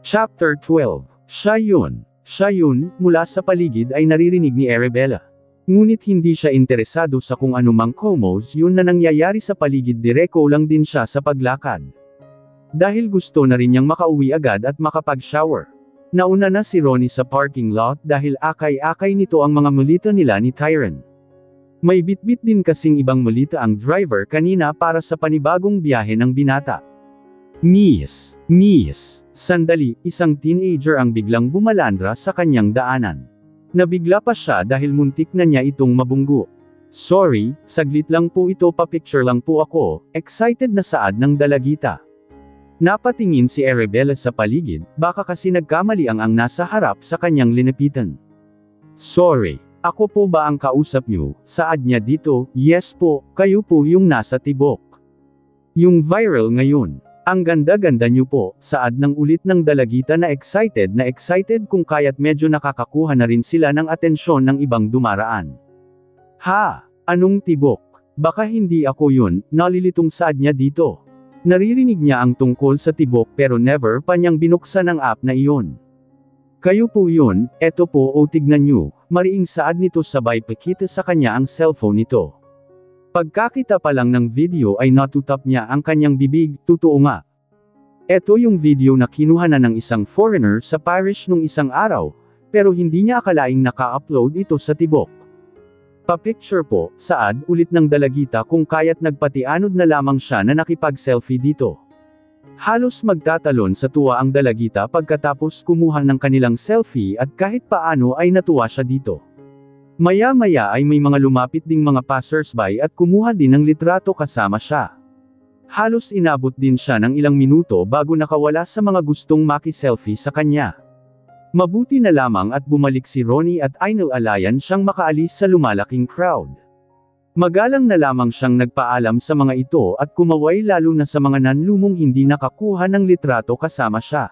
Chapter 12. Siya yun, mula sa paligid ay naririnig ni Arabella. Ngunit hindi siya interesado sa kung anumang komos yun na nangyayari sa paligid, direko lang din siya sa paglakad. Dahil gusto na rin niyang makauwi agad at makapag-shower. Nauna na si Ronnie sa parking lot dahil akay-akay nito ang mga mulita nila ni Tyron. May bitbit din kasing ibang mulita ang driver kanina para sa panibagong biyahe ng binata. Miss, sandali, isang teenager ang biglang bumalandra sa kanyang daanan. Nabigla pa siya dahil muntik na niya itong mabunggo. Sorry, saglit lang po ito, pa-picture lang po ako, excited na saad ng dalagita. Napatingin si Arabella sa paligid, baka kasi nagkamali ang nasa harap sa kanyang linipitan. Sorry, ako po ba ang kausap niyo? Saad niya dito, yes po, kayo po yung nasa tibok. Yung viral ngayon. Ang ganda-ganda niyo po, saad ng ulit ng dalagita na excited kung kaya't medyo nakakakuha na rin sila ng atensyon ng ibang dumaraan. Ha? Anong tibok? Baka hindi ako yun, nalilitong saad niya dito. Naririnig niya ang tungkol sa tibok pero never pa niyang binuksan ang app na iyon. Kayo po yun, eto po o tignan niyo, mariing saad nito sabay pakita sa kanya ang cellphone nito. Pagkakita pa lang ng video ay natutap niya ang kanyang bibig, totoo nga. Ito yung video na kinuha na ng isang foreigner sa parish nung isang araw, pero hindi niya akalaing naka-upload ito sa tibok. Pa-picture po, saad ulit ng dalagita kung kaya't nagpatianod na lamang siya na nakipag-selfie dito. Halos magtatalon sa tuwa ang dalagita pagkatapos kumuha ng kanilang selfie at kahit paano ay natuwa siya dito. Maya-maya ay may mga lumapit ding mga passersby at kumuha din ng litrato kasama siya. Halos inabot din siya ng ilang minuto bago nakawala sa mga gustong maki-selfie sa kanya. Mabuti na lamang at bumalik si Ronnie at inalalayan siyang makaalis sa lumalaking crowd. Magalang na lamang siyang nagpaalam sa mga ito at kumaway lalo na sa mga nanlumong hindi nakakuha ng litrato kasama siya.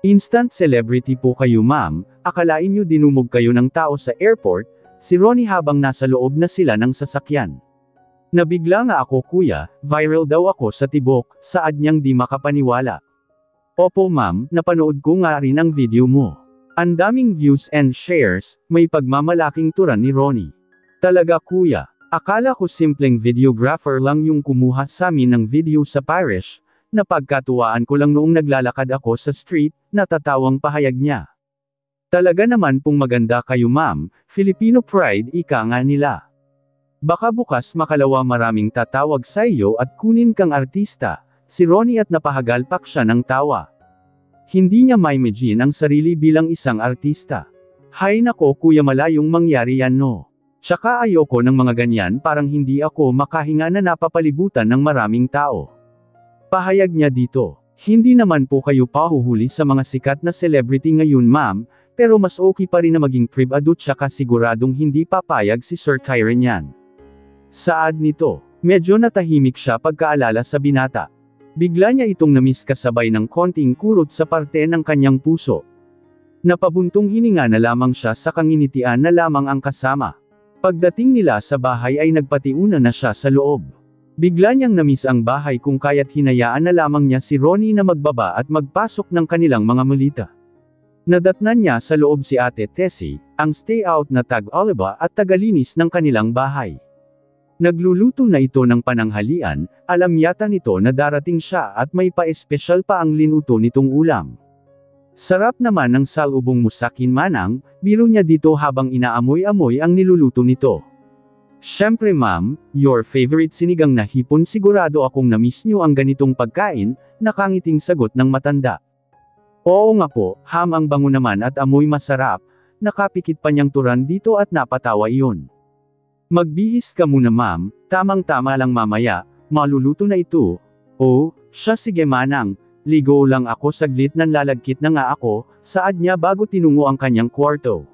Instant celebrity po kayo ma'am, akalain niyo dinumog kayo ng tao sa airport, si Ronnie habang nasa loob na sila ng sasakyan. Nabigla nga ako kuya, viral daw ako sa tibok, saad niyang di makapaniwala. Opo ma'am, napanood ko nga rin ang video mo. Ang daming views and shares, may pagmamalaking turan ni Ronnie. Talaga kuya, akala ko simpleng videographer lang yung kumuha sa amin ng video sa parish, napagkatuwaan ko lang noong naglalakad ako sa street, natatawang pahayag niya. Talaga naman pong maganda kayo ma'am, Filipino pride ika nga nila. Baka bukas makalawa maraming tatawag sa iyo at kunin kang artista, si Ronnie at napahagalpak siya ng tawa. Hindi niya ma-imagine ang sarili bilang isang artista. Hay nako kuya malayong mangyari yan no. Tsaka ayoko ng mga ganyan parang hindi ako makahinga na napapalibutan ng maraming tao. Pahayag niya dito, hindi naman po kayo pahuhuli sa mga sikat na celebrity ngayon ma'am, pero mas okay pa rin na maging privado tsaka siguradong hindi papayag si Sir Tyron yan. Saad nito, medyo natahimik siya pagkaalala sa binata. Bigla niya itong namiss kasabay ng konting kurot sa parte ng kanyang puso. Napabuntong hininga na lamang siya sa kanginitian na lamang ang kasama. Pagdating nila sa bahay ay nagpatiuna na siya sa loob. Bigla niyang namiss ang bahay kung kaya't hinayaan na lamang niya si Ronnie na magbaba at magpasok ng kanilang mga mulita. Nadatnan niya sa loob si Ate Tessie, ang stay-out na tag-oliba at tagalinis ng kanilang bahay. Nagluluto na ito ng pananghalian, alam yata nito na darating siya at may pa-espesyal pa ang linuto nitong ulam. Sarap naman ng salubong musakin manang, biro niya dito habang inaamoy-amoy ang niluluto nito. Syempre ma'am, your favorite sinigang na hipon, sigurado akong na-miss niyo ang ganitong pagkain, nakangiting sagot ng matanda. Oo nga po, ang bango naman at amoy masarap, nakapikit pa niyang turan dito at napatawa iyon. Magbihis ka muna ma'am, tamang-tama lang mamaya, maluluto na ito. Oh, siya sige manang, ligo lang ako saglit nanlalagkit na nga ako, saad niya bago tinungo ang kanyang kwarto.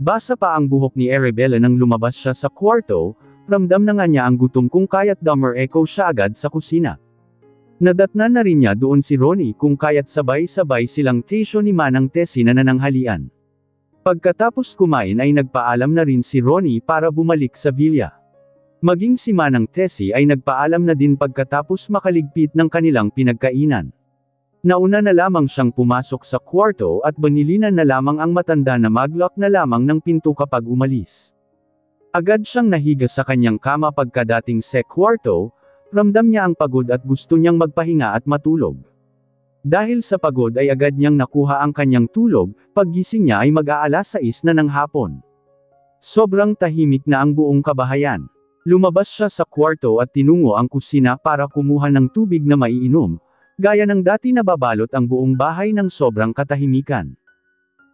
Basa pa ang buhok ni Arabella nang lumabas siya sa kwarto, ramdam na nga niya ang gutom kung kaya't dumber echo siya agad sa kusina. Nadatnan na rin niya doon si Ronnie kung kaya't sabay-sabay silang tesyo ni Manang Tessie na nananghalian. Pagkatapos kumain ay nagpaalam na rin si Ronnie para bumalik sa villa. Maging si Manang Tessie ay nagpaalam na din pagkatapos makaligpit ng kanilang pinagkainan. Nauna na lamang siyang pumasok sa kwarto at banilinan na lamang ang matanda na mag-lock na lamang ng pinto kapag umalis. Agad siyang nahiga sa kanyang kama pagkadating sa kwarto, ramdam niya ang pagod at gusto niyang magpahinga at matulog. Dahil sa pagod ay agad niyang nakuha ang kanyang tulog, paggising niya ay mag-aalas 6 na ng hapon. Sobrang tahimik na ang buong kabahayan. Lumabas siya sa kwarto at tinungo ang kusina para kumuha ng tubig na maiinom, gaya ng dati nababalot ang buong bahay ng sobrang katahimikan.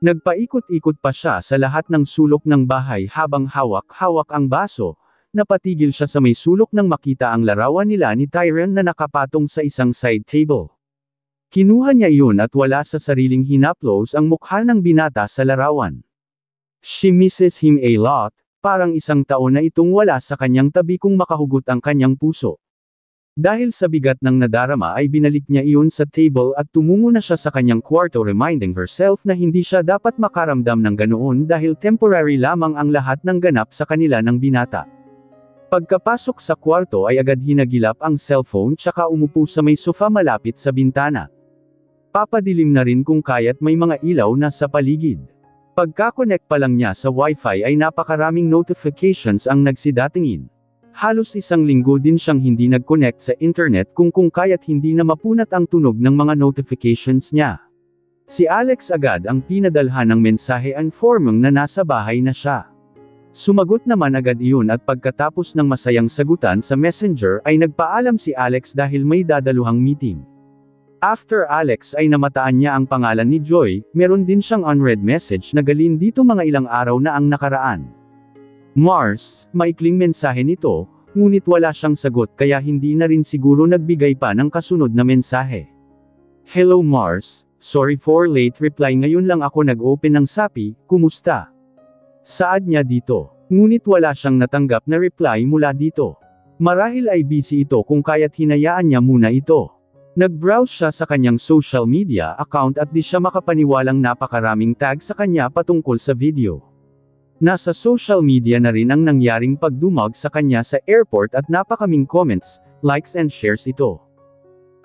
Nagpaikot-ikot pa siya sa lahat ng sulok ng bahay habang hawak-hawak ang baso, napatigil siya sa may sulok nang makita ang larawan nila ni Tyron na nakapatong sa isang side table. Kinuha niya iyon at wala sa sariling hinaplos ang mukha ng binata sa larawan. She misses him a lot, parang isang taon na itong wala sa kanyang tabi kung makahugot ang kanyang puso. Dahil sa bigat ng nadarama ay binalik niya iyon sa table at tumungo na siya sa kanyang kwarto reminding herself na hindi siya dapat makaramdam ng ganoon dahil temporary lamang ang lahat ng ganap sa kanila ng binata. Pagkapasok sa kwarto ay agad hinagilap ang cellphone tsaka umupo sa may sofa malapit sa bintana. Papadilim na rin kung kaya't may mga ilaw na sa paligid. Pagka-connect pa lang niya sa wifi ay napakaraming notifications ang nagsidatingin. Halos isang linggo din siyang hindi nag-connect sa internet kung kaya't hindi na mapunat ang tunog ng mga notifications niya. Si Alex agad ang pinadalhan ng mensahe informing na nasa bahay na siya. Sumagot naman agad iyon at pagkatapos ng masayang sagutan sa messenger ay nagpaalam si Alex dahil may dadaluhang meeting. After Alex ay namataan niya ang pangalan ni Joy, meron din siyang unread message na galing dito mga ilang araw na ang nakaraan. Mars, maikling mensahe nito, ngunit wala siyang sagot kaya hindi na rin siguro nagbigay pa ng kasunod na mensahe. Hello Mars, sorry for late reply ngayon lang ako nag-open ng Shopee, kumusta? Saad niya dito, ngunit wala siyang natanggap na reply mula dito. Marahil ay busy ito kung kaya't hinayaan niya muna ito. Nag-browse siya sa kanyang social media account at di siya makapaniwalang napakaraming tag sa kanya patungkol sa video. Nasa social media na rin ang nangyaring pagdumog sa kanya sa airport at napakaming comments, likes and shares ito.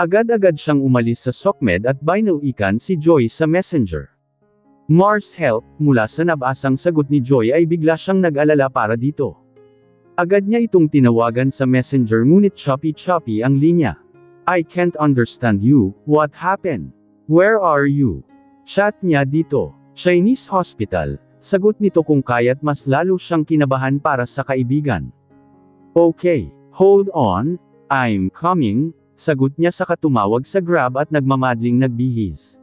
Agad-agad siyang umalis sa SOCMED at binalikan si Joy sa messenger. Mars help, mula sa nabasang sagot ni Joy ay bigla siyang nag-alala para dito. Agad niya itong tinawagan sa messenger ngunit choppy ang linya. I can't understand you, what happened? Where are you? Chat niya dito, Chinese hospital, sagot nito kung kaya't mas lalo siyang kinabahan para sa kaibigan. Okay, hold on, I'm coming, sagot niya saka tumawag sa Grab at nagmamadling nagbihis.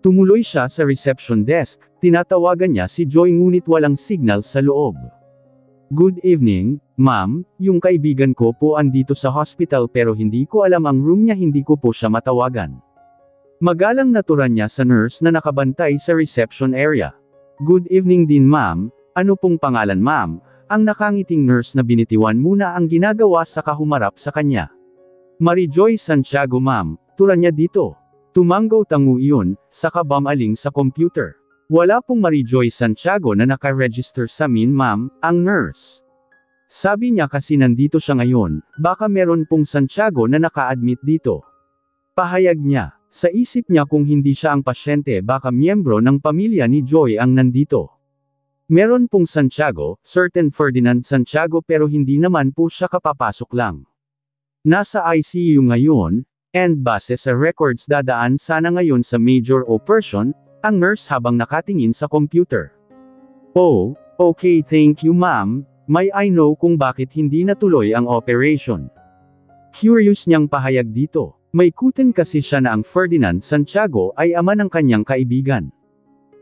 Tumuloy siya sa reception desk, tinatawagan niya si Joy ngunit walang signal sa loob. Good evening, ma'am, yung kaibigan ko po andito sa hospital pero hindi ko alam ang room niya hindi ko po siya matawagan. Magalang naturan niya sa nurse na nakabantay sa reception area. Good evening din ma'am, ano pong pangalan ma'am? Ang nakangiting nurse na binitiwan muna ang ginagawa sa kahumarap sa kanya. Marijoy Santiago ma'am, turan niya dito. Tumanggaw tango iyon, saka bumaling sa computer. Wala pong Marijoy Santiago na naka-register sa amin ma'am, ang nurse. Sabi niya kasi nandito siya ngayon, baka meron pong Santiago na naka-admit dito. Pahayag niya, sa isip niya kung hindi siya ang pasyente baka miyembro ng pamilya ni Joy ang nandito. Meron pong Santiago, certain Ferdinand Santiago pero hindi naman po siya kapapasok lang. Nasa ICU ngayon, and base sa records dadaan sana ngayon sa major operation, ang nurse habang nakatingin sa computer. Oh, okay thank you ma'am, may I know kung bakit hindi natuloy ang operation. Curious niyang pahayag dito, may kutin kasi siya na ang Ferdinand Santiago ay ama ng kanyang kaibigan.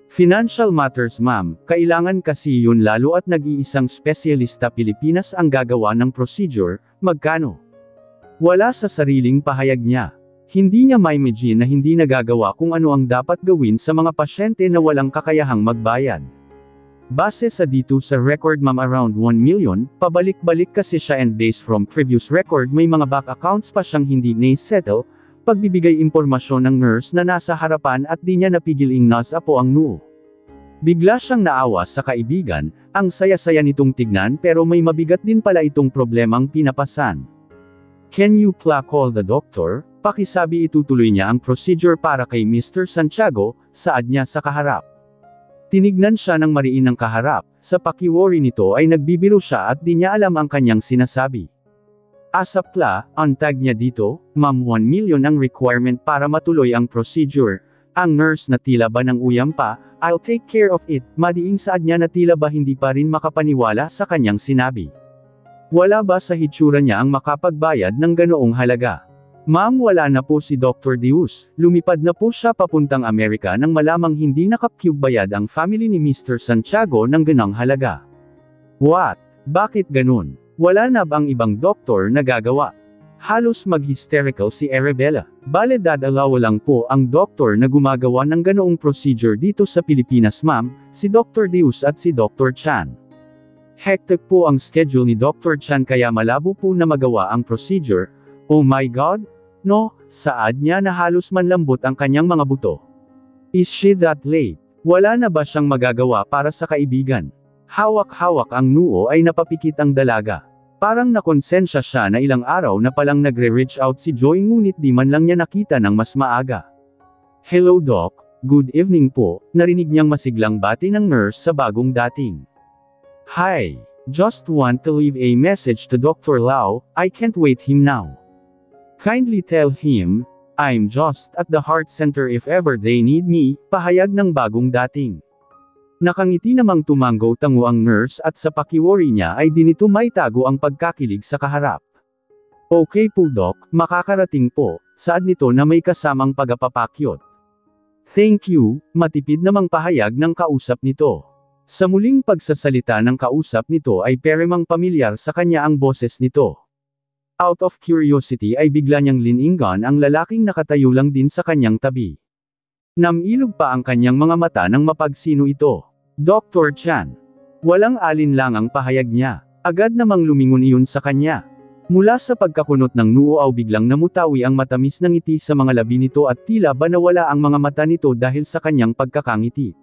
Financial matters ma'am, kailangan kasi yun lalo at nag-iisang spesyalista Pilipinas ang gagawa ng procedure, magkano? Wala sa sariling pahayag niya. Hindi niya ma-imagine na hindi nagagawa kung ano ang dapat gawin sa mga pasyente na walang kakayahang magbayad. Base sa dito sa record ma'am around 1 million, pabalik-balik kasi siya and based from previous record may mga back accounts pa siyang hindi na-settle, pagbibigay impormasyon ng nurse na nasa harapan at di niya napigil ingnas po ang noo. Bigla siyang naawa sa kaibigan, ang saya-saya nitong tignan pero may mabigat din pala itong problemang pinapasan. Can you call the doctor? Pakisabi itutuloy niya ang procedure para kay Mr. Santiago, saad niya sa kaharap. Tinignan siya ng mariin ng kaharap, sa pakiworry nito ay nagbibiro siya at di niya alam ang kanyang sinasabi. Asapla, ang tag niya dito, Ma'am 1 million ang requirement para matuloy ang procedure. Ang nurse na tila ba ng uyam pa, I'll take care of it, madiing saad niya na tila ba hindi pa rin makapaniwala sa kanyang sinabi. Wala ba sa hitsura niya ang makapagbayad ng ganoong halaga? Ma'am, wala na po si Dr. Deus, lumipad na po siya papuntang Amerika nang malamang hindi nakapkyugbayad ang family ni Mr. Santiago ng ganang halaga. What? Bakit ganun? Wala na bang ibang doktor na gagawa? Halos mag-hysterical si Arabella. Bale dadalawa lang po ang doktor na gumagawa ng ganoong procedure dito sa Pilipinas ma'am, si Dr. Deus at si Dr. Chan. Hectic po ang schedule ni Dr. Chan kaya malabo po na magawa ang procedure. Oh my God? No, saad niya na halos manlambot ang kanyang mga buto. Is she that late? Wala na ba siyang magagawa para sa kaibigan? Hawak-hawak ang noo ay napapikit ang dalaga. Parang nakonsensya siya na ilang araw na palang nagre-reach out si Joy ngunit di man lang niya nakita ng mas maaga. Hello Doc, good evening po, narinig niyang masiglang bati ng nurse sa bagong dating. Hi, just want to leave a message to Dr. Lau, I can't wait him now. Kindly tell him, I'm just at the heart center if ever they need me, pahayag ng bagong dating. Nakangiti namang tumanggo tango ang nurse at sa pakiworry niya ay dinito maitago ang pagkakilig sa kaharap. Okay po Doc, makakarating po, saad nito na may kasamang pagapapakyot. Thank you, matipid namang pahayag ng kausap nito. Sa muling pagsasalita ng kausap nito ay peremang pamilyar sa kanya ang boses nito. Out of curiosity ay bigla niyang liningan ang lalaking nakatayo lang din sa kanyang tabi. Namilog pa ang kanyang mga mata nang mapagsino ito. Dr. Chan. Walang alinlangang pahayag niya. Agad namang lumingon iyon sa kanya. Mula sa pagkakunot ng noo aw biglang namutawi ang matamis ng ngiti sa mga labi nito at tila ba nawala ang mga mata nito dahil sa kanyang pagkakangiti.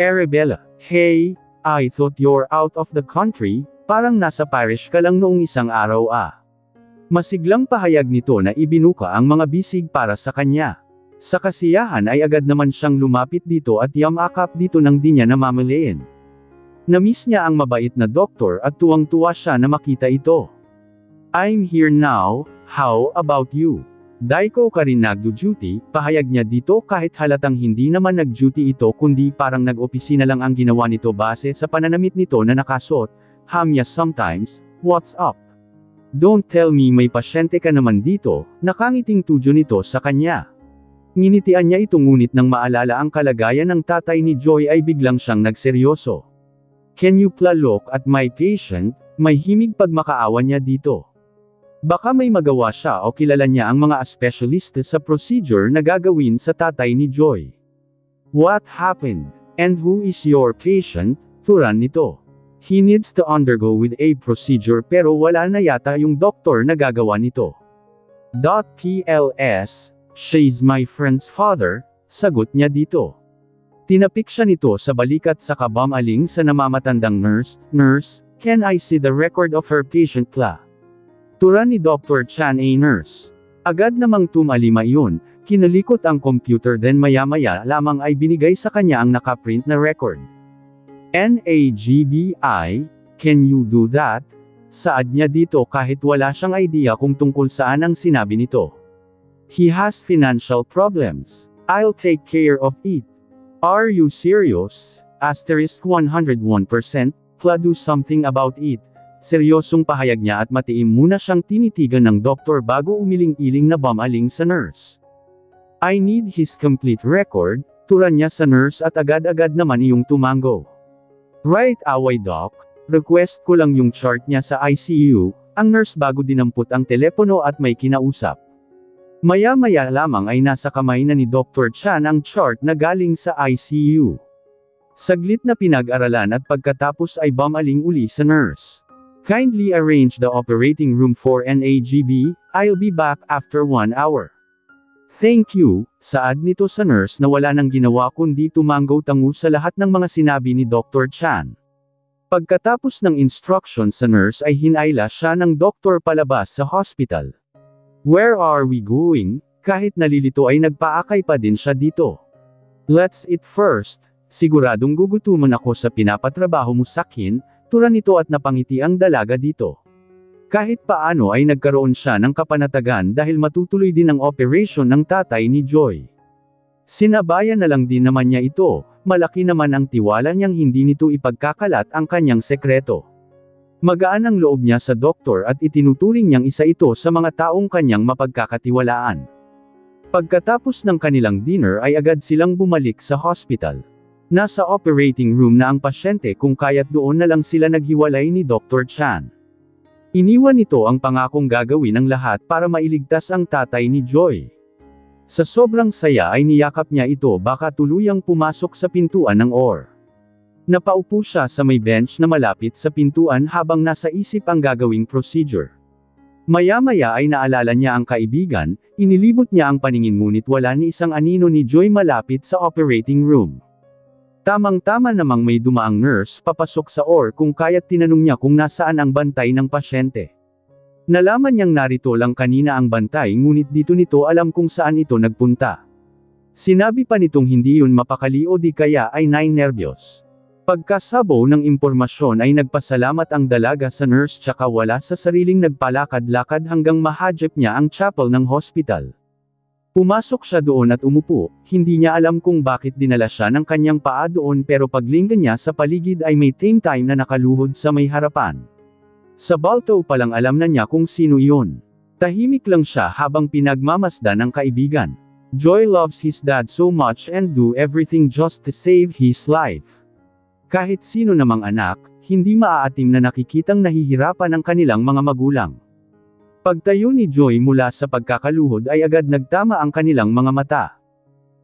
Arabella, hey, I thought you're out of the country, parang nasa parish ka lang noong isang araw ah. Masiglang pahayag nito na ibinuka ang mga bisig para sa kanya. Sa kasiyahan ay agad naman siyang lumapit dito at yamakap dito nang di niya namamalayan. Namiss niya ang mabait na doktor at tuwang-tuwa siya na makita ito. I'm here now, how about you? Daiko ka rin nagdo-duty, pahayag niya dito kahit halatang hindi naman nag-duty ito kundi parang nag-opisina lang ang ginawa nito base sa pananamit nito na nakasuot. Hamya sometimes, what's up? Don't tell me may pasyente ka naman dito, nakangiting tudyo nito sa kanya. Nginitian niya ito ngunit nang maalala ang kalagayan ng tatay ni Joy ay biglang siyang nagseryoso. Can you look at my patient? May himig pagmakaawa niya dito. Baka may magawa siya o kilala niya ang mga espesyalista sa procedure na gagawin sa tatay ni Joy. What happened? And who is your patient? Turan nito. He needs to undergo with a procedure pero wala na yata yung doktor na gagawa nito. PLS, she's my friend's father, sagot niya dito. Tinapik siya nito sa balikat sa kabamaling sa namamatandang nurse, Nurse, can I see the record of her patient pla? Turan ni Dr. Chan a nurse. Agad namang tumalima iyon, kinalikot ang computer then maya-maya lamang ay binigay sa kanya ang nakaprint na record. NAGBI, can you do that? Saad niya dito kahit wala siyang idea kung tungkol saan ang sinabi nito. He has financial problems. I'll take care of it. Are you serious? Asterisk 101%, do something about it. Seryosong pahayag niya at matiim muna siyang tinitigan ng doktor bago umiling-iling na bumaling sa nurse. I need his complete record, turan niya sa nurse at agad-agad naman iyong tumango. Right away doc, request ko lang yung chart niya sa ICU, ang nurse bago dinampot ang telepono at may kinausap. Maya-maya lamang ay nasa kamay na ni Dr. Chan ang chart na galing sa ICU. Saglit na pinag-aralan at pagkatapos ay bumaling uli sa nurse. Kindly arrange the operating room for NAGB, I'll be back after 1 hour. Thank you, saad nito sa nurse na wala nang ginawa kundi tumanggo-tango sa lahat ng mga sinabi ni Dr. Chan. Pagkatapos ng instruction sa nurse ay hinayla siya ng doktor palabas sa hospital. Where are we going? Kahit nalilito ay nagpaakay pa din siya dito. Let's eat first. Siguradong gugutuman ako sa pinapatrabaho mo sakin, tura nito at napangiti ang dalaga dito. Kahit paano ay nagkaroon siya ng kapanatagan dahil matutuloy din ang operation ng tatay ni Joy. Sinabayan na lang din naman niya ito, malaki naman ang tiwala niyang hindi nito ipagkakalat ang kanyang sekreto. Magaan ang loob niya sa doktor at itinuturing niyang isa ito sa mga taong kanyang mapagkakatiwalaan. Pagkatapos ng kanilang dinner ay agad silang bumalik sa hospital. Nasa operating room na ang pasyente kung kaya't doon na lang sila naghiwalay ni Dr. Chan. Iniwan nito ang pangakong gagawin ng lahat para mailigtas ang tatay ni Joy. Sa sobrang saya ay niyakap niya ito baka tuluyang pumasok sa pintuan ng OR. Napaupo siya sa may bench na malapit sa pintuan habang nasa isip ang gagawing procedure. Maya-maya ay naalala niya ang kaibigan, inilibot niya ang paningin ngunit wala ni isang anino ni Joy malapit sa operating room. Tamang-tama namang may dumaang nurse papasok sa OR kung kaya't tinanong niya kung nasaan ang bantay ng pasyente. Nalaman niyang narito lang kanina ang bantay ngunit dito nito alam kung saan ito nagpunta. Sinabi pa nitong hindi yun mapakali o di kaya ay nervyos. Pagkasabo ng impormasyon ay nagpasalamat ang dalaga sa nurse tsaka wala sa sariling nagpalakad-lakad hanggang mahadjep niya ang chapel ng hospital. Pumasok siya doon at umupo, hindi niya alam kung bakit dinala siya ng kanyang paa doon pero paglinggan niya sa paligid ay may time na nakaluhod sa may harapan. Sa balto palang alam na niya kung sino iyon. Tahimik lang siya habang pinagmamasdan ng kaibigan. Joy loves his dad so much and do everything just to save his life. Kahit sino namang anak, hindi maaatim na nakikitang nahihirapan ang kanilang mga magulang. Pagtayo ni Joy mula sa pagkakaluhod ay agad nagtama ang kanilang mga mata.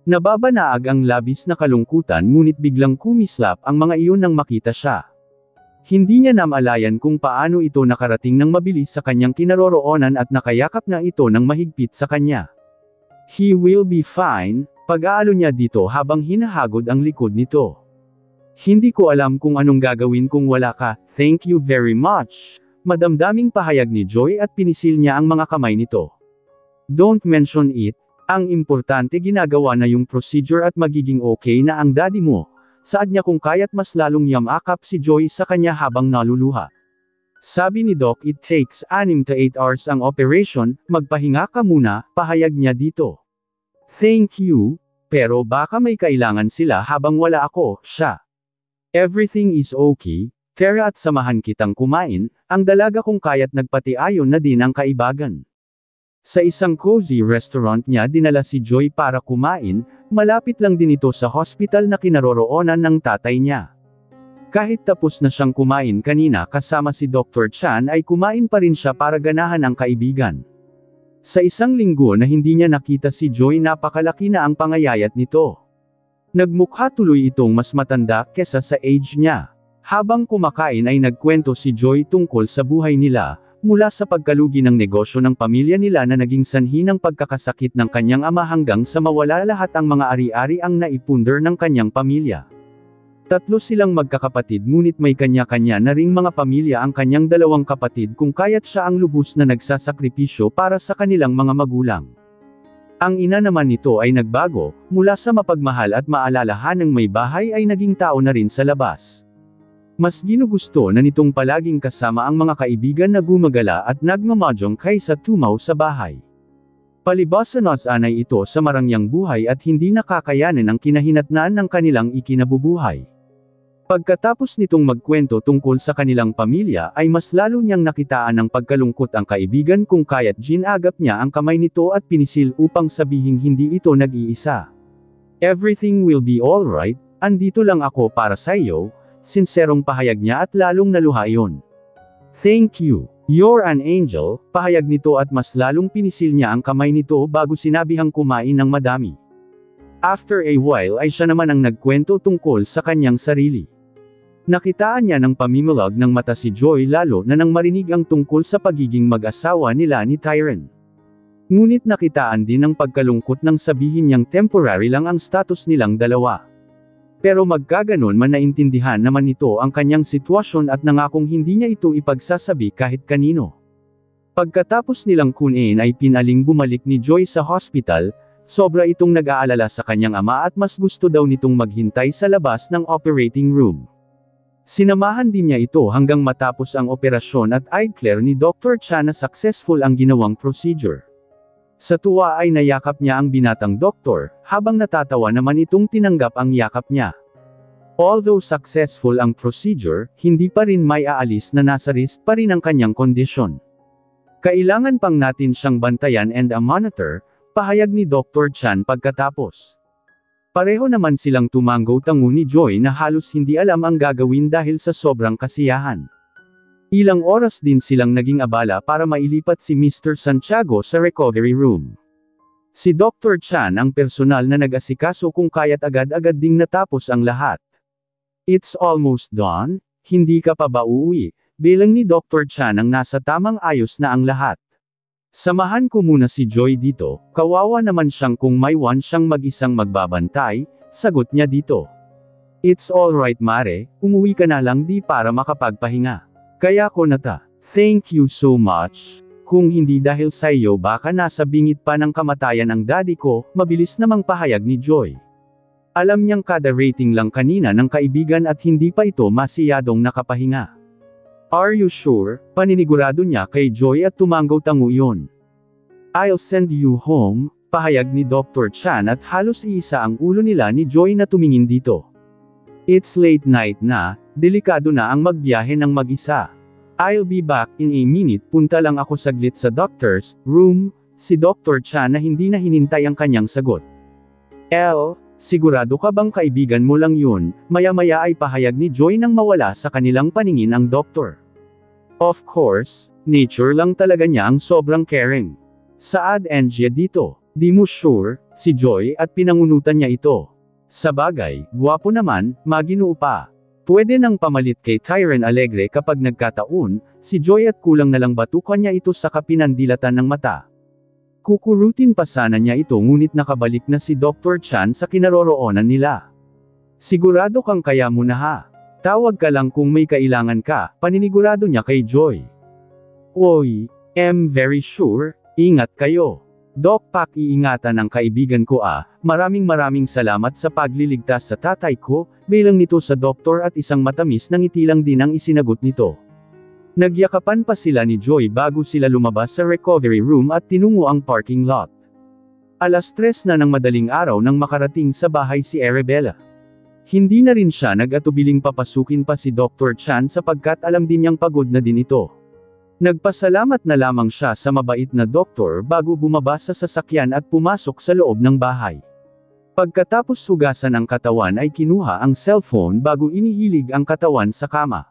Nababanaag ang labis na kalungkutan ngunit biglang kumislap ang mga iyon nang makita siya. Hindi niya namalayan kung paano ito nakarating ng mabilis sa kanyang kinaroroonan at nakayakap na ito ng mahigpit sa kanya. He will be fine, pag-aalo niya dito habang hinahagod ang likod nito. Hindi ko alam kung anong gagawin kung wala ka, thank you very much. Madamdaming pahayag ni Joy at pinisil niya ang mga kamay nito. Don't mention it, ang importante ginagawa na yung procedure at magiging okay na ang daddy mo. Saad niya kung kaya't mas lalong yamakap si Joy sa kanya habang naluluha. Sabi ni Doc it takes 6 to 8 hours ang operation, magpahinga ka muna, pahayag niya dito. Thank you, pero baka may kailangan sila habang wala ako, siya. Everything is okay, tara at samahan kitang kumain, ang dalaga kung kaya't nagpatiayon na din ang kaibagan. Sa isang cozy restaurant niya dinala si Joy para kumain, malapit lang din ito sa hospital na kinaroroonan ng tatay niya. Kahit tapos na siyang kumain kanina kasama si Dr. Chan ay kumain pa rin siya para ganahan ang kaibigan. Sa isang linggo na hindi niya nakita si Joy napakalaki na ang pangayayat nito. Nagmukha tuloy itong mas matanda kesa sa age niya. Habang kumakain ay nagkwento si Joy tungkol sa buhay nila, mula sa pagkalugi ng negosyo ng pamilya nila na naging sanhi ng pagkakasakit ng kanyang ama hanggang sa mawala lahat ang mga ari-ari ang naipunder ng kanyang pamilya. 3 silang magkakapatid ngunit may kanya-kanya na ring mga pamilya ang kanyang 2 kapatid kung kaya't siya ang lubos na nagsasakripisyo para sa kanilang mga magulang. Ang ina naman nito ay nagbago, mula sa mapagmahal at maalalahan ng may bahay ay naging tao na rin sa labas. Mas ginugusto na nitong palaging kasama ang mga kaibigan na gumagala at nagmamahjong kaysa tumaw sa bahay. Palibhasa nasanay ito sa marangyang buhay at hindi nakakayanin ang kinahinatnan ng kanilang ikinabubuhay. Pagkatapos nitong magkwento tungkol sa kanilang pamilya ay mas lalo niyang nakitaan ng pagkalungkot ang kaibigan kung kaya't ginagap niya ang kamay nito at pinisil upang sabihing hindi ito nag-iisa. Everything will be alright, andito lang ako para sa iyo, sinserong pahayag niya at lalong naluha iyon. Thank you, you're an angel, pahayag nito at mas lalong pinisil niya ang kamay nito bago sinabihang kumain ng madami. After a while ay siya naman ang nagkwento tungkol sa kanyang sarili. Nakitaan niya ng pamimulag ng mata si Joy lalo na nang marinig ang tungkol sa pagiging mag-asawa nila ni Tyron. Ngunit nakitaan din ng pagkalungkot nang sabihin niyang temporary lang ang status nilang dalawa. Pero magkaganon man naintindihan naman nito ang kanyang sitwasyon at nangakong hindi niya ito ipagsasabi kahit kanino. Pagkatapos nilang kunin ay pinaling bumalik ni Joy sa hospital, sobra itong nag-aalala sa kanyang ama at mas gusto daw nitong maghintay sa labas ng operating room. Sinamahan din niya ito hanggang matapos ang operasyon at i-declare ni Dr. Chan na successful ang ginawang procedure. Sa tuwa ay nayakap niya ang binatang doktor, habang natatawa naman itong tinanggap ang yakap niya. Although successful ang procedure, hindi pa rin may aalis na nasa risk pa rin ang kanyang kondisyon. Kailangan pang natin siyang bantayan and monitor, pahayag ni Dr. Chan pagkatapos. Pareho naman silang tumanggo-tango ni Joy na halos hindi alam ang gagawin dahil sa sobrang kasiyahan. Ilang oras din silang naging abala para mailipat si Mr. Santiago sa recovery room. Si Dr. Chan ang personal na nag-asikaso kung kaya't agad-agad ding natapos ang lahat. It's almost done, hindi ka pa ba uuwi? Bilang ni Dr. Chan ang nasa tamang ayos na ang lahat. Samahan ko muna si Joy dito, kawawa naman siyang kung may one siyang mag-isang magbabantay, sagot niya dito. It's alright Mare, umuwi ka na lang di para makapagpahinga. Kaya ko nata. Thank you so much. Kung hindi dahil sa iyo baka nasa bingit pa ng kamatayan ang daddy ko, mabilis namang pahayag ni Joy. Alam niyang kada rating lang kanina ng kaibigan at hindi pa ito masiyadong nakapahinga. Are you sure? Paninigurado niya kay Joy at tumanggo-tango yun. I'll send you home, pahayag ni Dr. Chan at halos iisa ang ulo nila ni Joy na tumingin dito. It's late night na, delikado na ang magbiyahe ng mag-isa. I'll be back in a minute, punta lang ako saglit sa doctor's room, si Dr. Chan na hindi na hinintay ang kanyang sagot. Sigurado ka bang kaibigan mo lang yun? Maya-maya ay pahayag ni Joy nang mawala sa kanilang paningin ang doktor. Of course, nature lang talaga niya ang sobrang caring. Saad Angia dito, di mo sure, si Joy at pinangunutan niya ito. Sa bagay, gwapo naman, maginoo pa. Pwede nang pamalit kay Tyron Alegre kapag nagkataon, si Joy at kulang na lang batukan niya ito sa kapinandilatan ng mata. Kukurutin pa sana niya ito ngunit nakabalik na si Dr. Chan sa kinaroroonan nila. Sigurado kang kaya mo na ha. Tawag ka lang kung may kailangan ka, paninigurado niya kay Joy. Oy, am very sure, ingat kayo. Doc Pak iingatan ng kaibigan ko maraming salamat sa pagliligtas sa tatay ko, bilang nito sa doktor at isang matamis na ngiti lang din ang isinagot nito. Nagyakapan pa sila ni Joy bago sila lumabas sa recovery room at tinungo ang parking lot. 3:00 na ng madaling araw nang makarating sa bahay si Arabella. Hindi na rin siya nag-atubiling papasukin pa si Dr. Chan sapagkat alam din niyang pagod na din ito. Nagpasalamat na lamang siya sa mabait na doktor bago bumaba sa sasakyan at pumasok sa loob ng bahay. Pagkatapos hugasan ang katawan ay kinuha ang cellphone bago inihilig ang katawan sa kama.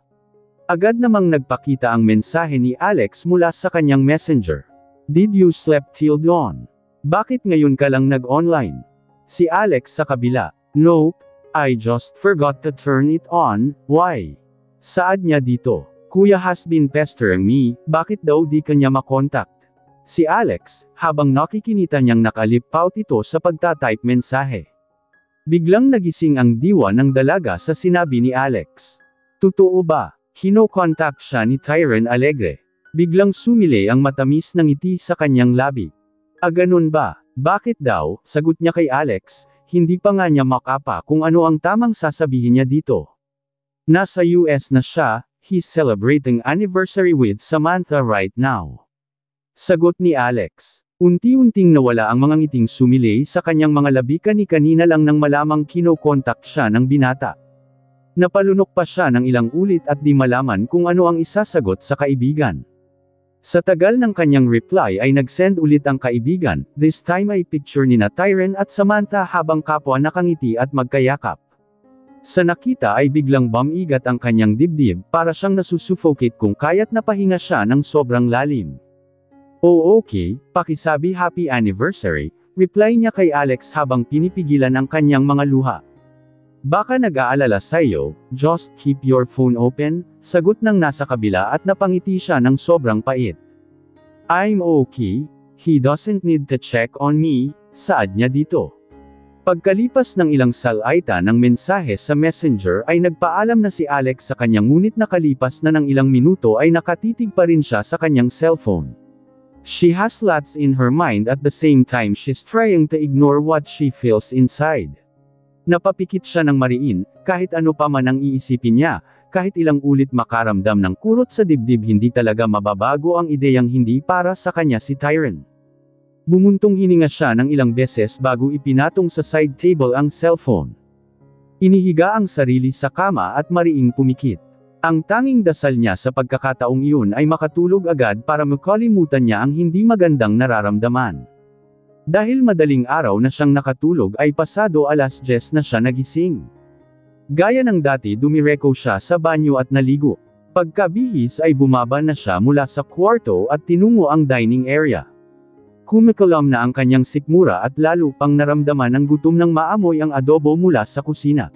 Agad namang nagpakita ang mensahe ni Alex mula sa kanyang messenger. Did you sleep till dawn? Bakit ngayon ka lang nag-online? Si Alex sa kabila. Nope, I just forgot to turn it on, why? Saad niya dito. Kuya has been pestering me, bakit daw di kanya makontakt? Si Alex, habang nakikinita niyang nakalip-out ito sa pagtatype mensahe. Biglang nagising ang diwa ng dalaga sa sinabi ni Alex. Totoo ba? Kino-contact siya ni Tyron Alegre. Biglang sumilay ang matamis na ngiti sa kanyang labi. Ganun ba? Bakit daw? Sagot niya kay Alex, hindi pa nga niya makapa kung ano ang tamang sasabihin niya dito. Nasa US na siya, he's celebrating anniversary with Samantha right now. Sagot ni Alex. Unti-unting nawala ang mga ngiting sumilay sa kanyang mga labi kanina lang nang malamang kino-contact siya ng binata. Napalunok pa siya ng ilang ulit at di malaman kung ano ang isasagot sa kaibigan. Sa tagal ng kanyang reply ay nag-send ulit ang kaibigan, this time ay picture ni Tyron at Samantha habang kapwa nakangiti at magkayakap. Sa nakita ay biglang bumigat ang kanyang dibdib para siyang nasusuffocate kung kaya't napahinga siya ng sobrang lalim. Oh okay, pakisabi happy anniversary, reply niya kay Alex habang pinipigilan ang kanyang mga luha. Baka nag-aalala sa'yo, just keep your phone open, sagot ng nasa kabila at napangiti siya ng sobrang pait. I'm okay, he doesn't need to check on me, saad niya dito. Pagkalipas ng ilang salaita ng mensahe sa messenger ay nagpaalam na si Alex sa kanyang ngunit nakalipas na ng ilang minuto ay nakatitig pa rin siya sa kanyang cellphone. She has lots in her mind at the same time she's trying to ignore what she feels inside. Napapikit siya ng mariin, kahit ano pa man ang iisipin niya, kahit ilang ulit makaramdam ng kurot sa dibdib hindi talaga mababago ang ideyang hindi para sa kanya si Tyron. Bumuntong hininga siya ng ilang beses bago ipinatong sa side table ang cellphone. Inihiga ang sarili sa kama at mariing pumikit. Ang tanging dasal niya sa pagkakataong iyon ay makatulog agad para makalimutan niya ang hindi magandang nararamdaman. Dahil madaling araw na siyang nakatulog ay pasado 10:00 na siya nagising. Gaya ng dati dumireko siya sa banyo at naligo. Pagkabihis ay bumaba na siya mula sa kwarto at tinungo ang dining area. Kumikulam na ang kanyang sikmura at lalo pang naramdaman ang gutom ng maamoy ang adobo mula sa kusina.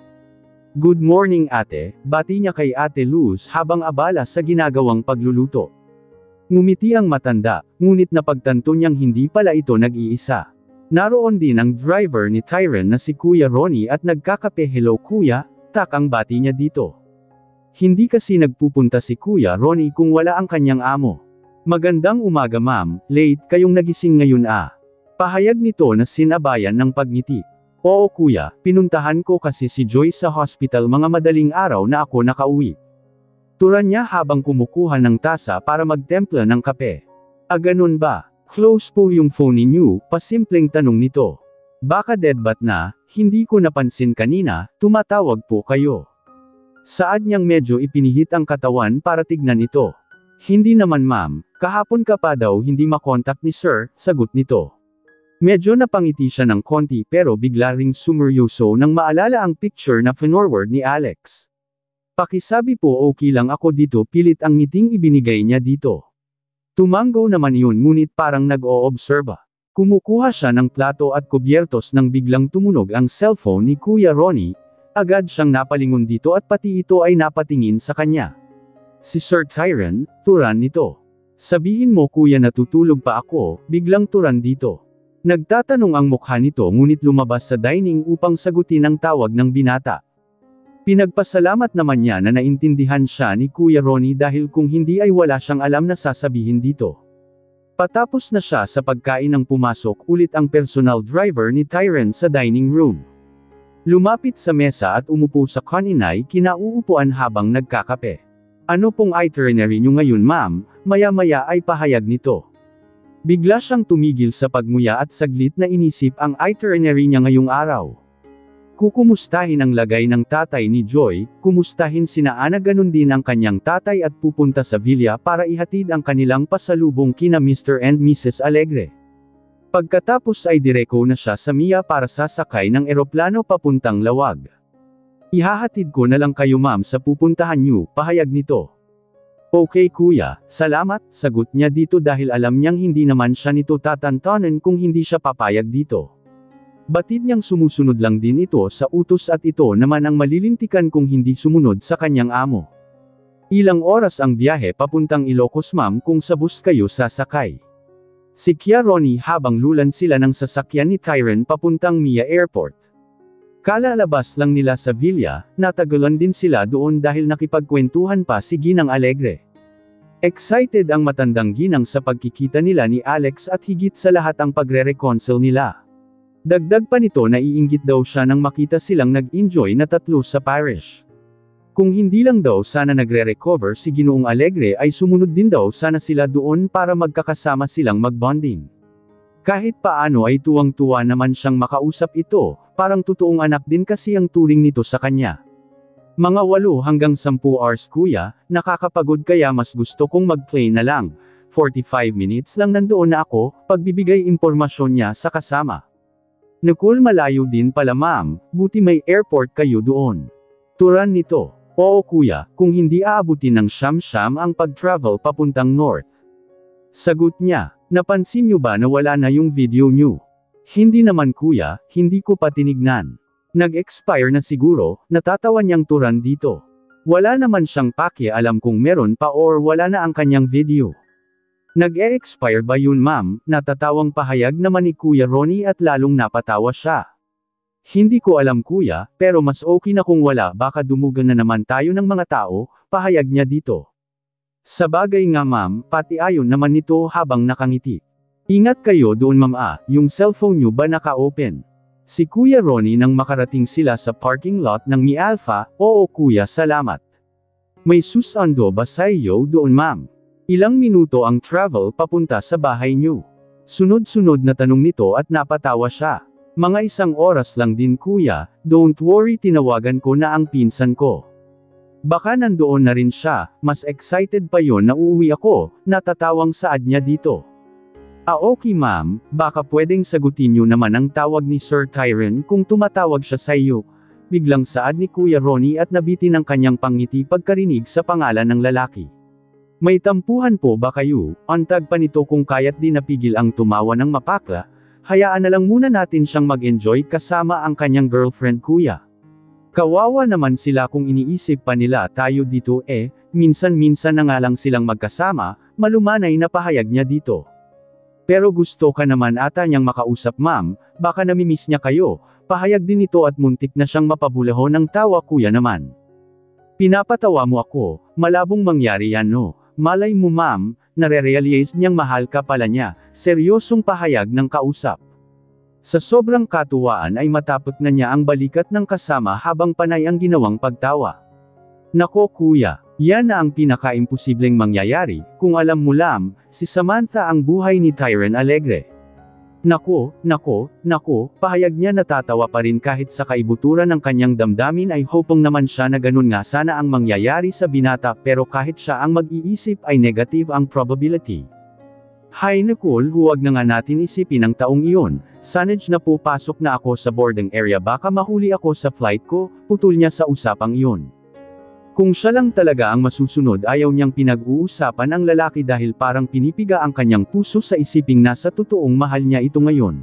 "Good morning ate," bati niya kay Ate Luz habang abala sa ginagawang pagluluto. Ngumiti ang matanda, ngunit napagtanto niyang hindi pala ito nag-iisa. Naroon din ang driver ni Tyron na si Kuya Ronnie at nagkakape. "Hello kuya," ang bati niya dito. Hindi kasi nagpupunta si Kuya Ronnie kung wala ang kanyang amo. "Magandang umaga ma'am, late kayong nagising ngayon ah." Pahayag nito na sinabayan ng pagngiti. "Oo kuya, pinuntahan ko kasi si Joy sa hospital mga madaling araw na ako nakauwi." Turan niya habang kumukuha ng tasa para magtempla ng kape. Ganun ba? Close po yung phone ninyo?" Pasimpleng tanong nito. "Baka deadbat na, hindi ko napansin kanina, tumatawag po kayo." Saad niyang medyo ipinihit ang katawan para tignan ito. "Hindi naman ma'am, kahapon ka pa daw hindi makontak ni sir," sagot nito. Medyo napangiti siya ng konti pero bigla ring sumeryoso nang maalala ang picture na finorward ni Alex. "Pakisabi po okay lang ako dito," pilit ang ngiting ibinigay niya dito. Tumanggo naman iyon ngunit parang nag-oobserba. Kumukuha siya ng plato at kubyertos nang biglang tumunog ang cellphone ni Kuya Ronnie, agad siyang napalingon dito at pati ito ay napatingin sa kanya. "Si Sir Tyron," turan nito. "Sabihin mo kuya natutulog pa ako," biglang turan dito. Nagtatanong ang mukha nito ngunit lumabas sa dining upang sagutin ang tawag ng binata. Pinagpasalamat naman niya na naintindihan siya ni Kuya Ronnie dahil kung hindi ay wala siyang alam na sasabihin dito. Patapos na siya sa pagkain nang pumasok ulit ang personal driver ni Tyron sa dining room. Lumapit sa mesa at umupo sa kaninay kinauupuan habang nagkakape. "Ano pong itinerary niyo ngayon ma'am?" Maya-maya ay pahayag nito. Bigla siyang tumigil sa pagnguya at saglit na inisip ang itinerary niya ngayong araw. Kukumustahin ang lagay ng tatay ni Joy, kumustahin sina Ana ganun din ang kanyang tatay at pupunta sa villa para ihatid ang kanilang pasalubong kina Mr. and Mrs. Alegre. Pagkatapos ay direko na siya sa Mia para sasakay ng eroplano papuntang Lawag. "Ihahatid ko na lang kayo ma'am sa pupuntahan niyo," pahayag nito. "Okay kuya, salamat," sagot niya dito dahil alam niyang hindi naman siya nito tatantanan kung hindi siya papayag dito. Batid niyang sumusunod lang din ito sa utos at ito naman ang malilintikan kung hindi sumunod sa kanyang amo. Ilang oras ang biyahe papuntang Ilocos ma'am kung sa bus kayo sasakay. Si Kuya Ronnie habang lulan sila ng sasakyan ni Tyron papuntang Mia Airport. Kalalabas lang nila sa villa, natagalan din sila doon dahil nakipagkwentuhan pa si Ginang Alegre. Excited ang matandang ginang sa pagkikita nila ni Alex at higit sa lahat ang pagre-reconcile nila. Dagdag pa nito na iinggit daw siya nang makita silang nag-enjoy na tatlo sa parish. Kung hindi lang daw sana nagre-recover si Ginoong Alegre ay sumunod din daw sana sila doon para magkakasama silang magbonding. Kahit paano ay tuwang-tuwa naman siyang makausap ito, parang totoong anak din kasi ang turing nito sa kanya. "Mga 8 hanggang 10 hours kuya, nakakapagod kaya mas gusto kong mag-play na lang. 45 minutes lang nandoon na ako," pagbibigay impormasyon niya sa kasama. "Nakul malayo din pala ma'am, buti may airport kayo doon." Turan nito. "Oo kuya, kung hindi aabutin ng siyam-siyam ang pag-travel papuntang north." Sagot niya. "Napansin niyo ba na wala na yung video niyo?" "Hindi naman kuya, hindi ko pa tinignan. Nag-expire na siguro," natatawa niyang turan dito. Wala naman siyang pakialam kung meron pa or wala na ang kanyang video. "Nag-e-expire ba yun ma'am?" natatawang pahayag naman ni Kuya Ronnie at lalong napatawa siya. "Hindi ko alam kuya, pero mas okay na kung wala baka dumugan na naman tayo ng mga tao," pahayag niya dito. Sabagay nga ma'am, pati ayon naman nito habang nakangiti. Ingat kayo doon ma'am yung cellphone nyo ba naka-open? Si Kuya Ronnie nang makarating sila sa parking lot ng Mi Alpha, oo kuya salamat. May susando ba sa iyo doon ma'am? Ilang minuto ang travel papunta sa bahay nyo? Sunod-sunod na tanong nito at napatawa siya. Mga 1 oras lang din kuya, don't worry tinawagan ko na ang pinsan ko. Baka nandoon na rin siya, mas excited pa yon na uuwi ako, natatawang saad niya dito. Okay ma'am, baka pwedeng sagutin niyo naman ang tawag ni Sir Tyron kung tumatawag siya sa iyo. Biglang saad ni Kuya Ronnie at nabitin ang kanyang pangiti pagkarinig sa pangalan ng lalaki. May tampuhan po ba kayo? Antag pa nito kung kaya't di napigil ang tumawa ng mapakla, hayaan na lang muna natin siyang mag-enjoy kasama ang kanyang girlfriend kuya. Kawawa naman sila kung iniisip pa nila tayo dito minsan-minsan na nga lang silang magkasama, malumanay na pahayag niya dito. Pero gusto ka naman ata niyang makausap ma'am, baka namimiss niya kayo, pahayag din ito at muntik na siyang mapabulaho ng tawa kuya naman. Pinapatawa mo ako, malabong mangyari yan no, malay mo ma'am, nare-realize niyang mahal ka pala niya, seryosong pahayag ng kausap. Sa sobrang katuwaan ay matapot na niya ang balikat ng kasama habang panay ang ginawang pagtawa. Nako kuya, yan na ang pinaka-imposibleng mangyayari, kung alam mo lang, si Samantha ang buhay ni Tyron Alegre. Nako, pahayag niya natatawa pa rin kahit sa kaibuturan ng kanyang damdamin ay hopong naman siya na ganun nga sana ang mangyayari sa binata pero kahit siya ang mag-iisip ay negative ang probability. Hay Nicole, huwag na nga natin isipin ang taong iyon, sanadya na po pasok na ako sa boarding area baka mahuli ako sa flight ko, putol niya sa usapang iyon. Kung siya lang talaga ang masusunod ayaw niyang pinag-uusapan ang lalaki dahil parang pinipiga ang kanyang puso sa isiping nasa totoong mahal niya ito ngayon.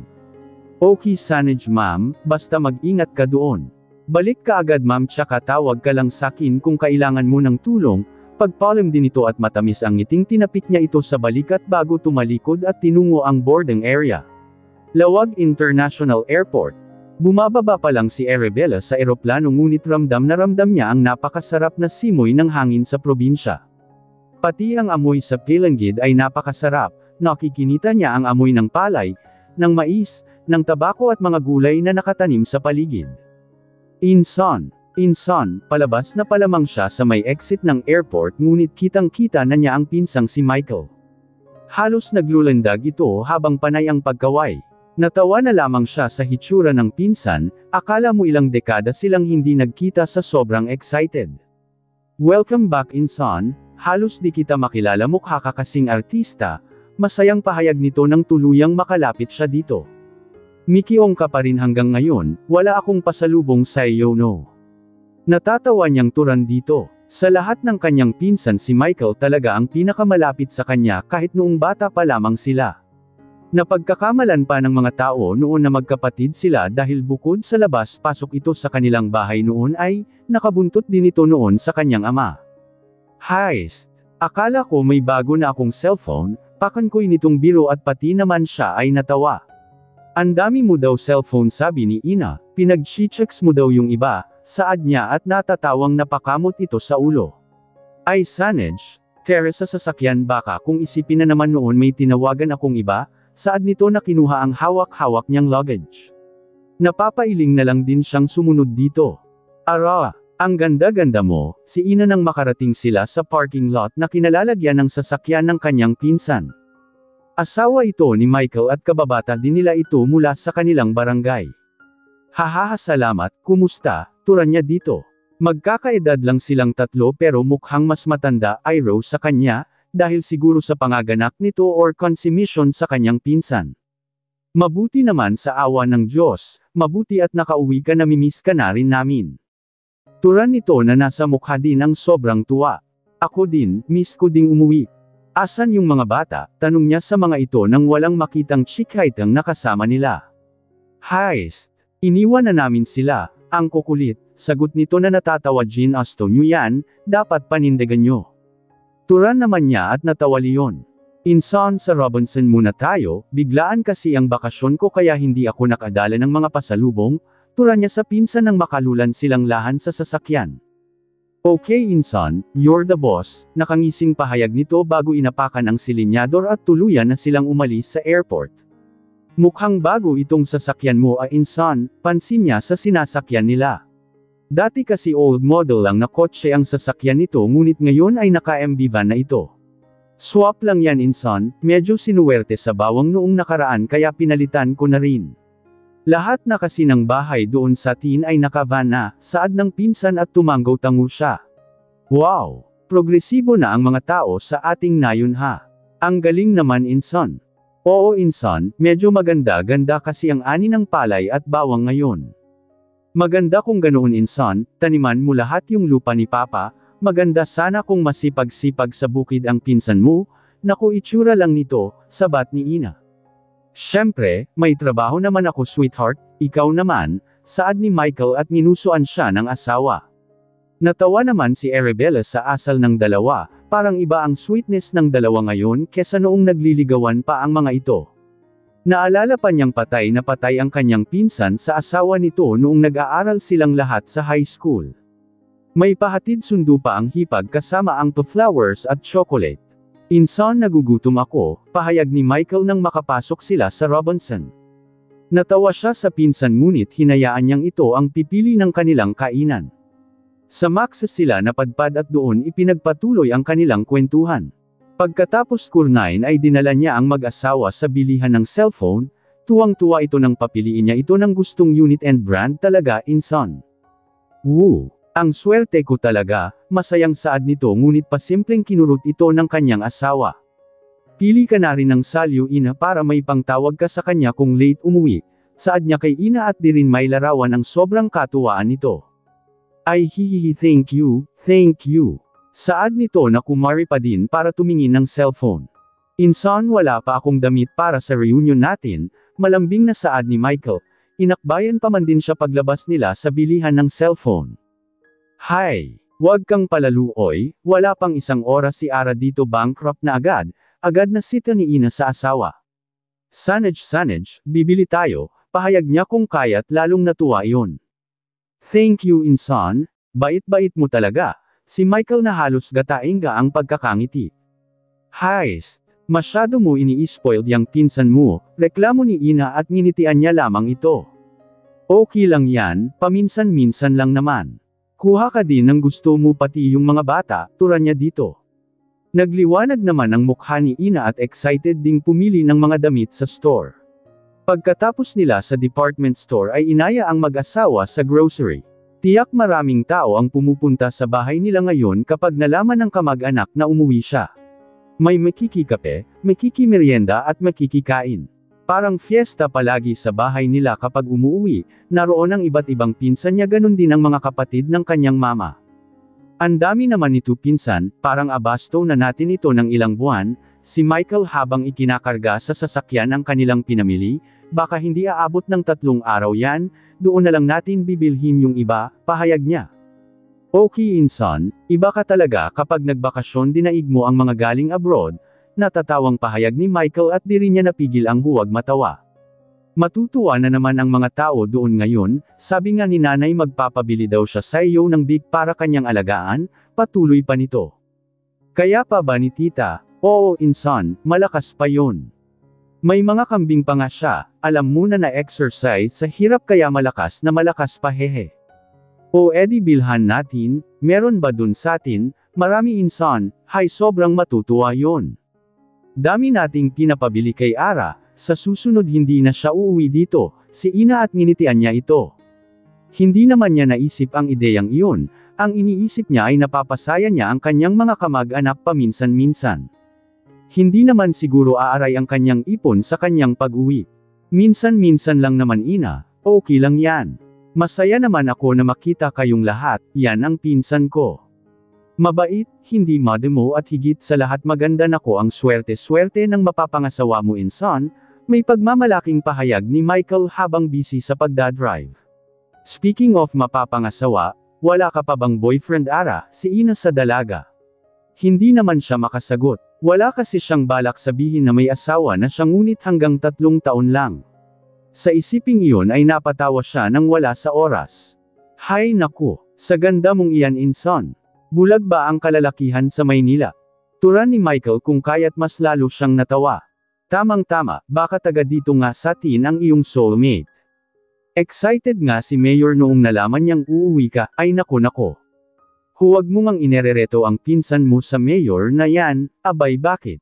Okay Sanaj ma'am, basta mag-ingat ka doon. Balik ka agad ma'am tsaka tawag ka lang sakin kung kailangan mo ng tulong, pagpalim din ito at matamis ang ngiting tinapik niya ito sa balikat bago tumalikod at tinungo ang boarding area. Lawag International Airport. Bumababa pa lang si Arabella sa eroplano ngunit ramdam niya ang napakasarap na simoy ng hangin sa probinsya. Pati ang amoy sa palanggid ay napakasarap, nakikinita niya ang amoy ng palay, ng mais, ng tabako at mga gulay na nakatanim sa paligid. Inson, palabas na palamang siya sa may exit ng airport ngunit kitang-kita na niya ang pinsang si Michael. Halos naglulandag ito habang panay ang pagkaway. Natawa na lamang siya sa hitsura ng pinsan, akala mo ilang dekada silang hindi nagkita sa sobrang excited. Welcome back Inson, halos di kita makilala mukha ka kasing artista, masayang pahayag nito nang tuluyang makalapit siya dito. Mikiong ka pa rin hanggang ngayon, wala akong pasalubong sa iyo no. Natatawa niyang turan dito. Sa lahat ng kanyang pinsan si Michael talaga ang pinakamalapit sa kanya kahit noong bata pa lamang sila. Napagkakamalan pa ng mga tao noon na magkapatid sila dahil bukod sa labas-pasok ito sa kanilang bahay noon ay, nakabuntot din ito noon sa kanyang ama. Heist! Akala ko may bago na akong cellphone, pakan ko'y nitong biro at pati naman siya ay natawa. Ang dami mo daw cellphone sabi ni Ina, pinag-chechecks mo daw yung iba, saad niya at natatawang napakamot ito sa ulo. Ay Sanaj, Teresa sasakyan baka kung isipin na naman noon may tinawagan akong iba, saad nito na kinuha ang hawak-hawak niyang luggage. Napapailing na lang din siyang sumunod dito. Ara, ang ganda-ganda mo, si Ina nang makarating sila sa parking lot na kinalalagyan ng sasakyan ng kanyang pinsan. Asawa ito ni Michael at kababata din nila ito mula sa kanilang barangay. Hahaha salamat, kumusta, turan niya dito. Magkakaedad lang silang tatlo pero mukhang mas matanda ay Rose sa kanya, dahil siguro sa pangaganap nito or consummation sa kanyang pinsan. Mabuti naman sa awa ng Diyos, mabuti at nakauwi ka namimiss ka na rin namin. Turan nito na nasa mukha din ang sobrang tuwa. Ako din, miss ko ding umuwi. Asan yung mga bata, tanong niya sa mga ito nang walang makitang chikaitang nakasama nila. Heist! Iniwan na namin sila, ang kukulit, sagot nito na natatawa Jean Aston nyo yan, dapat panindigan nyo. Turan naman niya at natawa Leon. Inson sa Robinson muna tayo, biglaan kasi ang bakasyon ko kaya hindi ako nakadala ng mga pasalubong, turan niya sa pinsan nang makalulan silang lahan sa sasakyan. Okay insan, you're the boss, nakangising pahayag nito bago inapakan ang silinyador at tuluyan na silang umalis sa airport. Mukhang bago itong sasakyan mo insan, pansin niya sa sinasakyan nila. Dati kasi old model lang na kotse ang sasakyan nito ngunit ngayon ay naka-MB van na ito. Swap lang yan insan, medyo sinuwerte sa bawang noong nakaraan kaya pinalitan ko na rin. Lahat na kasi ng bahay doon sa tin ay naka-van na, saad ng pinsan at tumanggaw-tango siya. Wow! Progresibo na ang mga tao sa ating nayon ha. Ang galing naman insan. Oo insan, medyo maganda-ganda kasi ang ani ng palay at bawang ngayon. Maganda kung ganoon insan, taniman mo lahat yung lupa ni Papa, maganda sana kung masipag-sipag sa bukid ang pinsan mo, naku itsura lang nito, sabat ni Ina. Siyempre, may trabaho naman ako sweetheart, ikaw naman, saad ni Michael at minusuan siya ng asawa. Natawa naman si Arabella sa asal ng dalawa, parang iba ang sweetness ng dalawa ngayon kesa noong nagliligawan pa ang mga ito. Naalala pa niyang patay na patay ang kanyang pinsan sa asawa nito noong nag-aaral silang lahat sa high school. May pahatid sundo pa ang hipag kasama ang flowers at chocolate. Insan nagugutom ako, pahayag ni Michael nang makapasok sila sa Robinson. Natawa siya sa pinsan ngunit hinayaan niyang ito ang pipili ng kanilang kainan. Sa Max sila napadpad at doon ipinagpatuloy ang kanilang kwentuhan. Pagkatapos kurnain ay dinala niya ang mag-asawa sa bilihan ng cellphone, tuwang-tuwa ito nang papiliin niya ito ng gustong unit and brand talaga insan. Woo! Ang swerte ko talaga, masayang saad nito ngunit pasimpleng kinurot ito ng kanyang asawa. Pili ka na rin ng salyo Ina para may pangtawag ka sa kanya kung late umuwi, saad niya kay Ina at di rin may larawan ang sobrang katuwaan nito. Ay hihihi thank you, saad nito na kumari pa din para tumingin ng cellphone. Insan wala pa akong damit para sa reunion natin, malambing na saad ni Michael, inakbayan pa man din siya paglabas nila sa bilihan ng cellphone. Hay! Huwag kang palaluoy, wala pang isang oras si Ara dito bankrupt na agad na sita ni Ina sa asawa. Sanaj, bibili tayo, pahayag niya kung kaya't lalong natuwa iyon. Thank you insan, bait-bait mo talaga, si Michael na halos gataingga ang pagkakangiti. Haist! Masyado mo ini-spoiled yang pinsan mo, reklamo ni Ina at nginitian niya lamang ito. Okay lang yan, paminsan-minsan lang naman. Kuha ka din ng gusto mo pati yung mga bata, tura niya dito. Nagliwanag naman ang mukha ni Ina at excited ding pumili ng mga damit sa store. Pagkatapos nila sa department store ay inaya ang mag-asawa sa grocery. Tiyak maraming tao ang pumupunta sa bahay nila ngayon kapag nalaman ng kamag-anak na umuwi siya. May makikikape, makikimerienda at makikikain. Parang fiesta palagi sa bahay nila kapag umuwi, naroon ang iba't ibang pinsan niya ganun din ang mga kapatid ng kanyang mama. Ang dami naman nito pinsan, parang abasto na natin ito ng ilang buwan, si Michael habang ikinakarga sa sasakyan ang kanilang pinamili, baka hindi aabot ng 3 araw yan, doon na lang natin bibilhin yung iba, pahayag niya. Okay insan, iba ka talaga kapag nagbakasyon dinaig mo ang mga galing abroad, natatawang pahayag ni Michael at di rin niya napigil ang huwag matawa. Matutuwa na naman ang mga tao doon ngayon, sabi nga ni nanay magpapabili daw siya sa iyo ng big para kanyang alagaan, patuloy pa nito. Kaya pa ba ni tita? Oo insan, malakas pa yon. May mga kambing pa nga siya, alam mo na exercise sa hirap kaya malakas pa hehe. O edi bilhan natin, meron ba dun sa atin, marami insan, hay sobrang matutuwa yon. Dami nating pinapabili kay Ara, sa susunod hindi na siya uuwi dito, si Ina at nginitian niya ito. Hindi naman niya naisip ang ideyang iyon, ang iniisip niya ay napapasaya niya ang kanyang mga kamag-anak paminsan-minsan. Hindi naman siguro aaray ang kanyang ipon sa kanyang pag-uwi. Minsan-minsan lang naman Ina, okay lang yan. Masaya naman ako na makita kayong lahat, yan ang pinsan ko. Mabait, hindi mademo at higit sa lahat maganda nako ang swerte-swerte ng mapapangasawa mo insan, may pagmamalaking pahayag ni Michael habang busy sa pagdadrive. Speaking of mapapangasawa, wala ka pa bang boyfriend Ara, si Ina sa dalaga? Hindi naman siya makasagot, wala kasi siyang balak sabihin na may asawa na siya ngunit hanggang 3 taon lang. Sa isiping iyon ay napatawa siya nang wala sa oras. Hay naku, sa ganda mong iyan insan. Bulag ba ang kalalakihan sa Maynila? Turan ni Michael kung kaya't mas lalo siyang natawa. Tamang-tama, baka taga dito nga sa atin ang iyong soulmate. Excited nga si Mayor noong nalaman niyang uuwi ka, ay nako. Huwag mo ngang inerereto ang pinsan mo sa Mayor na yan, abay bakit?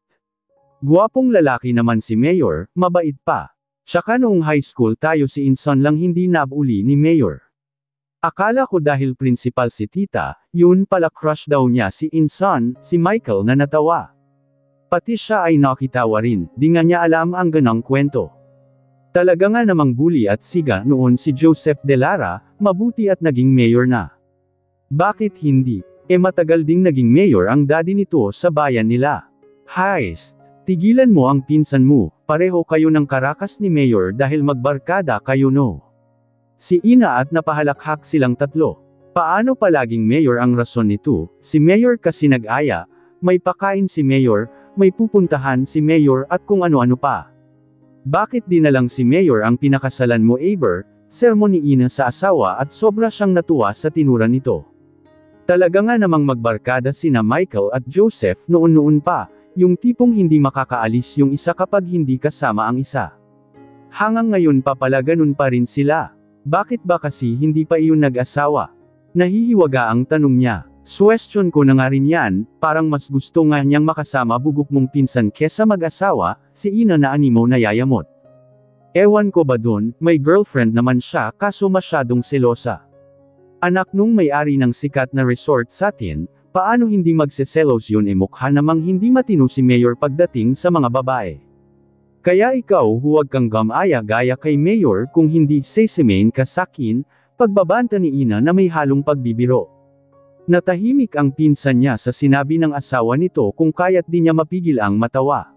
Guwapong lalaki naman si Mayor, mabait pa. Tsaka noong high school tayo si Inson lang hindi nabuli ni Mayor. Akala ko dahil principal si tita, yun pala crush daw niya si Inson, si Michael na natawa. Pati siya ay nakitawa rin, di nga niya alam ang ganang kwento. Talaga nga namang bully at siga noon si Joseph De Lara, mabuti at naging mayor na. Bakit hindi? Matagal ding naging mayor ang daddy nito sa bayan nila. Heist! Tigilan mo ang pinsan mo, pareho kayo ng karakas ni Mayor dahil magbarkada kayo no. Si Ina at napahalakhak silang tatlo. Paano palaging Mayor ang rason nito? Si Mayor kasi nag-aya, may pakain si Mayor, may pupuntahan si Mayor at kung ano-ano pa. Bakit di na lang si Mayor ang pinakasalan mo Aber? Sermon ni Ina sa asawa at sobra siyang natuwa sa tinura nito. Talaga nga namang magbarkada sina Michael at Joseph noon-noon pa, yung tipong hindi makakaalis yung isa kapag hindi kasama ang isa. Hanggang ngayon pa pala ganun pa rin sila. Bakit ba kasi hindi pa iyon nag-asawa? Nahihiwaga ang tanong niya. Question ko na nga rin yan, parang mas gusto nga niyang makasama bugok mong pinsan kesa mag-asawa, si Ina na animo na yayamot. Ewan ko ba dun, may girlfriend naman siya kaso masyadong selosa. Anak nung may-ari ng sikat na resort sa atin, paano hindi magseselos yun mukha namang hindi matino si Mayor pagdating sa mga babae. Kaya ikaw huwag kang gamaya gaya kay Mayor kung hindi sesemain ka sakin, pagbabanta ni Ina na may halong pagbibiro. Natahimik ang pinsan niya sa sinabi ng asawa nito kung kaya't di niya mapigil ang matawa.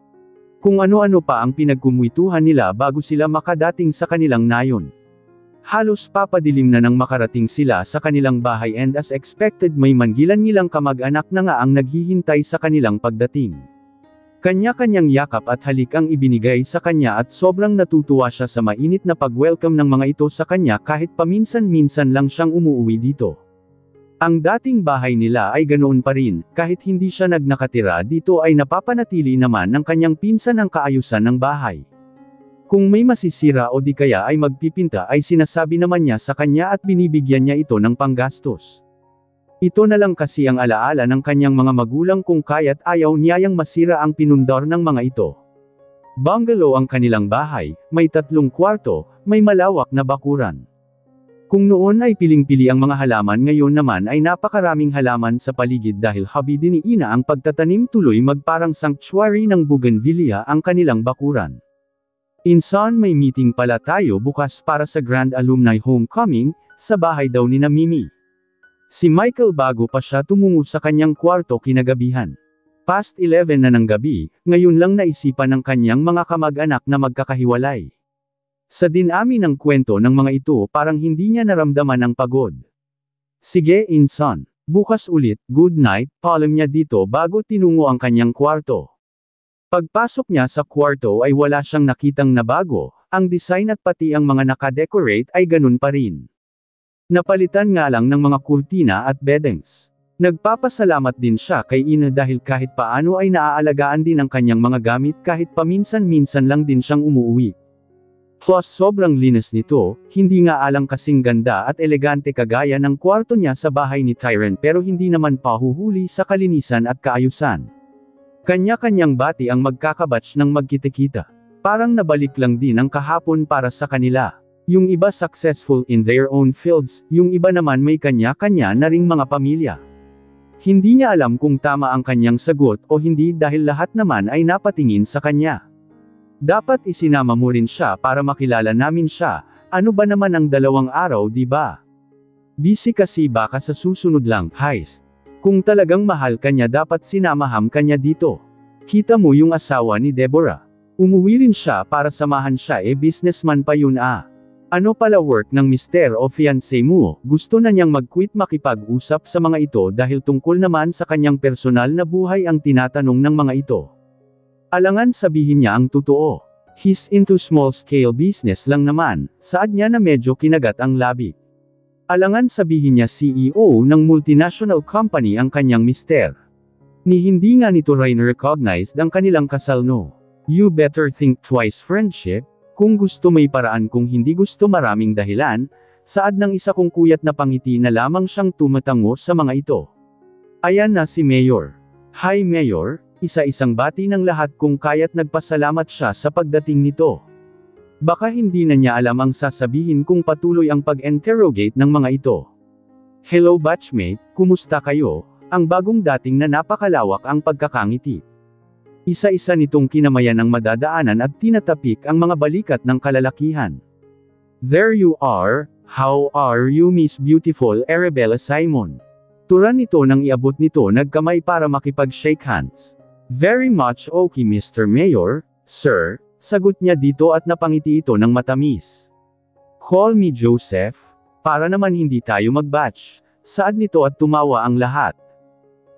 Kung ano-ano pa ang pinagkumwituhan nila bago sila makadating sa kanilang nayon. Halos papadilim na nang makarating sila sa kanilang bahay and as expected may manggilan-ngilang kamag-anak na nga ang naghihintay sa kanilang pagdating. Kanya-kanyang yakap at halik ang ibinigay sa kanya at sobrang natutuwa siya sa mainit na pag-welcome ng mga ito sa kanya kahit paminsan-minsan lang siyang umuuwi dito. Ang dating bahay nila ay ganoon pa rin, kahit hindi siya nakatira dito ay napapanatili naman ng kanyang pinsan ang kaayusan ng bahay. Kung may masisira o di kaya ay magpipinta ay sinasabi naman niya sa kanya at binibigyan niya ito ng panggastos. Ito na lang kasi ang alaala ng kanyang mga magulang kung kaya't ayaw niyayang masira ang pinundar ng mga ito. Bungalow ang kanilang bahay, may 3 kwarto, may malawak na bakuran. Kung noon ay piling-pili ang mga halaman ngayon naman ay napakaraming halaman sa paligid dahil hobby din ni Ina ang pagtatanim tuloy magparang sanctuary ng bougainvillea ang kanilang bakuran. Inson may meeting pala tayo bukas para sa Grand Alumni Homecoming, sa bahay daw ni Mimi. Si Michael bago pa siya tumungo sa kanyang kwarto kinagabihan. Past 11 na ng gabi, ngayon lang naisipan ng kanyang mga kamag-anak na magkakahiwalay. Sa dinami ng kwento ng mga ito parang hindi niya naramdaman ang pagod. Sige Inson, bukas ulit, good night, paalam niya dito bago tinungo ang kanyang kwarto. Pagpasok niya sa kwarto ay wala siyang nakitang nabago, ang design at pati ang mga nakadecorate ay ganun pa rin. Napalitan nga lang ng mga kurtina at beddings. Nagpapasalamat din siya kay Ina dahil kahit paano ay naaalagaan din ang kanyang mga gamit kahit paminsan-minsan lang din siyang umuuwi. Plus sobrang linis nito, hindi nga alang kasing ganda at elegante kagaya ng kwarto niya sa bahay ni Tyron pero hindi naman pahuhuli sa kalinisan at kaayusan. Kanya-kanyang bati ang magkakabatch ng magkitikita. Parang nabalik lang din ang kahapon para sa kanila. Yung iba successful in their own fields, yung iba naman may kanya-kanya na ring mga pamilya. Hindi niya alam kung tama ang kanyang sagot o hindi dahil lahat naman ay napatingin sa kanya. Dapat isinama mo rin siya para makilala namin siya, ano ba naman ang 2 araw di ba? Busy kasi baka sa susunod lang, heist. Kung talagang mahal kanya dapat sinamaham kanya dito. Kita mo yung asawa ni Deborah. Umuwi rin siya para samahan siya businessman pa yun ah. Ano pala work ng mister o fiancé mo, gusto na niyang mag-quit makipag-usap sa mga ito dahil tungkol naman sa kanyang personal na buhay ang tinatanong ng mga ito. Alangan sabihin niya ang totoo. He's into small-scale business lang naman, saad niya na medyo kinagat ang labi. Alangan sabihin niya CEO ng multinational company ang kanyang mister. Ni hindi nga nito rin recognized ang kanilang kasal no. You better think twice friendship, kung gusto may paraan kung hindi gusto maraming dahilan, saad ng isa kong kuyat na pangiti na lamang siyang tumatango sa mga ito. Ayan na si Mayor. Hi Mayor, isa-isang bati ng lahat kung kaya't nagpasalamat siya sa pagdating nito. Baka hindi na niya alam ang sasabihin kung patuloy ang pag-interrogate ng mga ito. Hello batchmate, kumusta kayo? Ang bagong dating na napakalawak ang pagkakangiti. Isa-isa nitong kinamayan ang madadaanan at tinatapik ang mga balikat ng kalalakihan. There you are, how are you Miss Beautiful Arabella Simon? Turan nito nang iabot nito nagkamay para makipag-shake hands. Very much okay Mr. Mayor, sir. Sagot niya dito at napangiti ito ng matamis. Call me Joseph, para naman hindi tayo mag-batch, saad nito at tumawa ang lahat.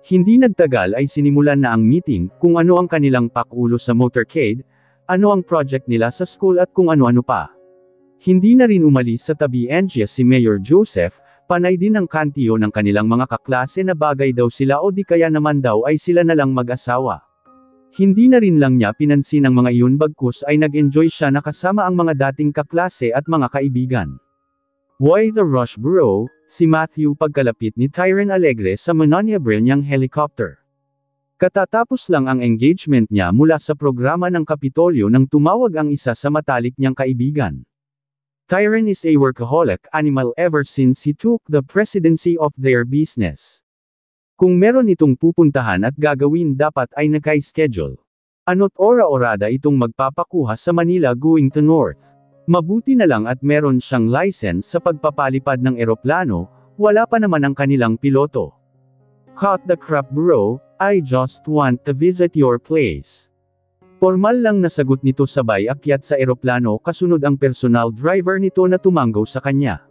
Hindi nagtagal ay sinimulan na ang meeting, kung ano ang kanilang pakulo sa motorcade, ano ang project nila sa school at kung ano-ano pa. Hindi na rin umalis sa tabi Angia si Mayor Joseph, panay din ang kantiyo ng kanilang mga kaklase na bagay daw sila o di kaya naman daw ay sila na lang mag-asawa. Hindi na rin lang niya pinansin ang mga iyon bagkus ay nag-enjoy siya na kasama ang mga dating kaklase at mga kaibigan. Why the rush bro? Si Matthew pagkalapit ni Tyron Alegre sa manonyabre niyang helicopter. Katatapos lang ang engagement niya mula sa programa ng Kapitolyo nang tumawag ang isa sa matalik niyang kaibigan. Tyron is a workaholic animal ever since he took the presidency of their business. Kung meron itong pupuntahan at gagawin dapat ay naka-schedule. Ano't ora-orada itong magpapakuha sa Manila going to North. Mabuti na lang at meron siyang license sa pagpapalipad ng eroplano, wala pa naman ang kanilang piloto. Cut the crap bro, I just want to visit your place. Formal lang nasagot nito sabay akyat sa eroplano kasunod ang personal driver nito na tumanggaw sa kanya.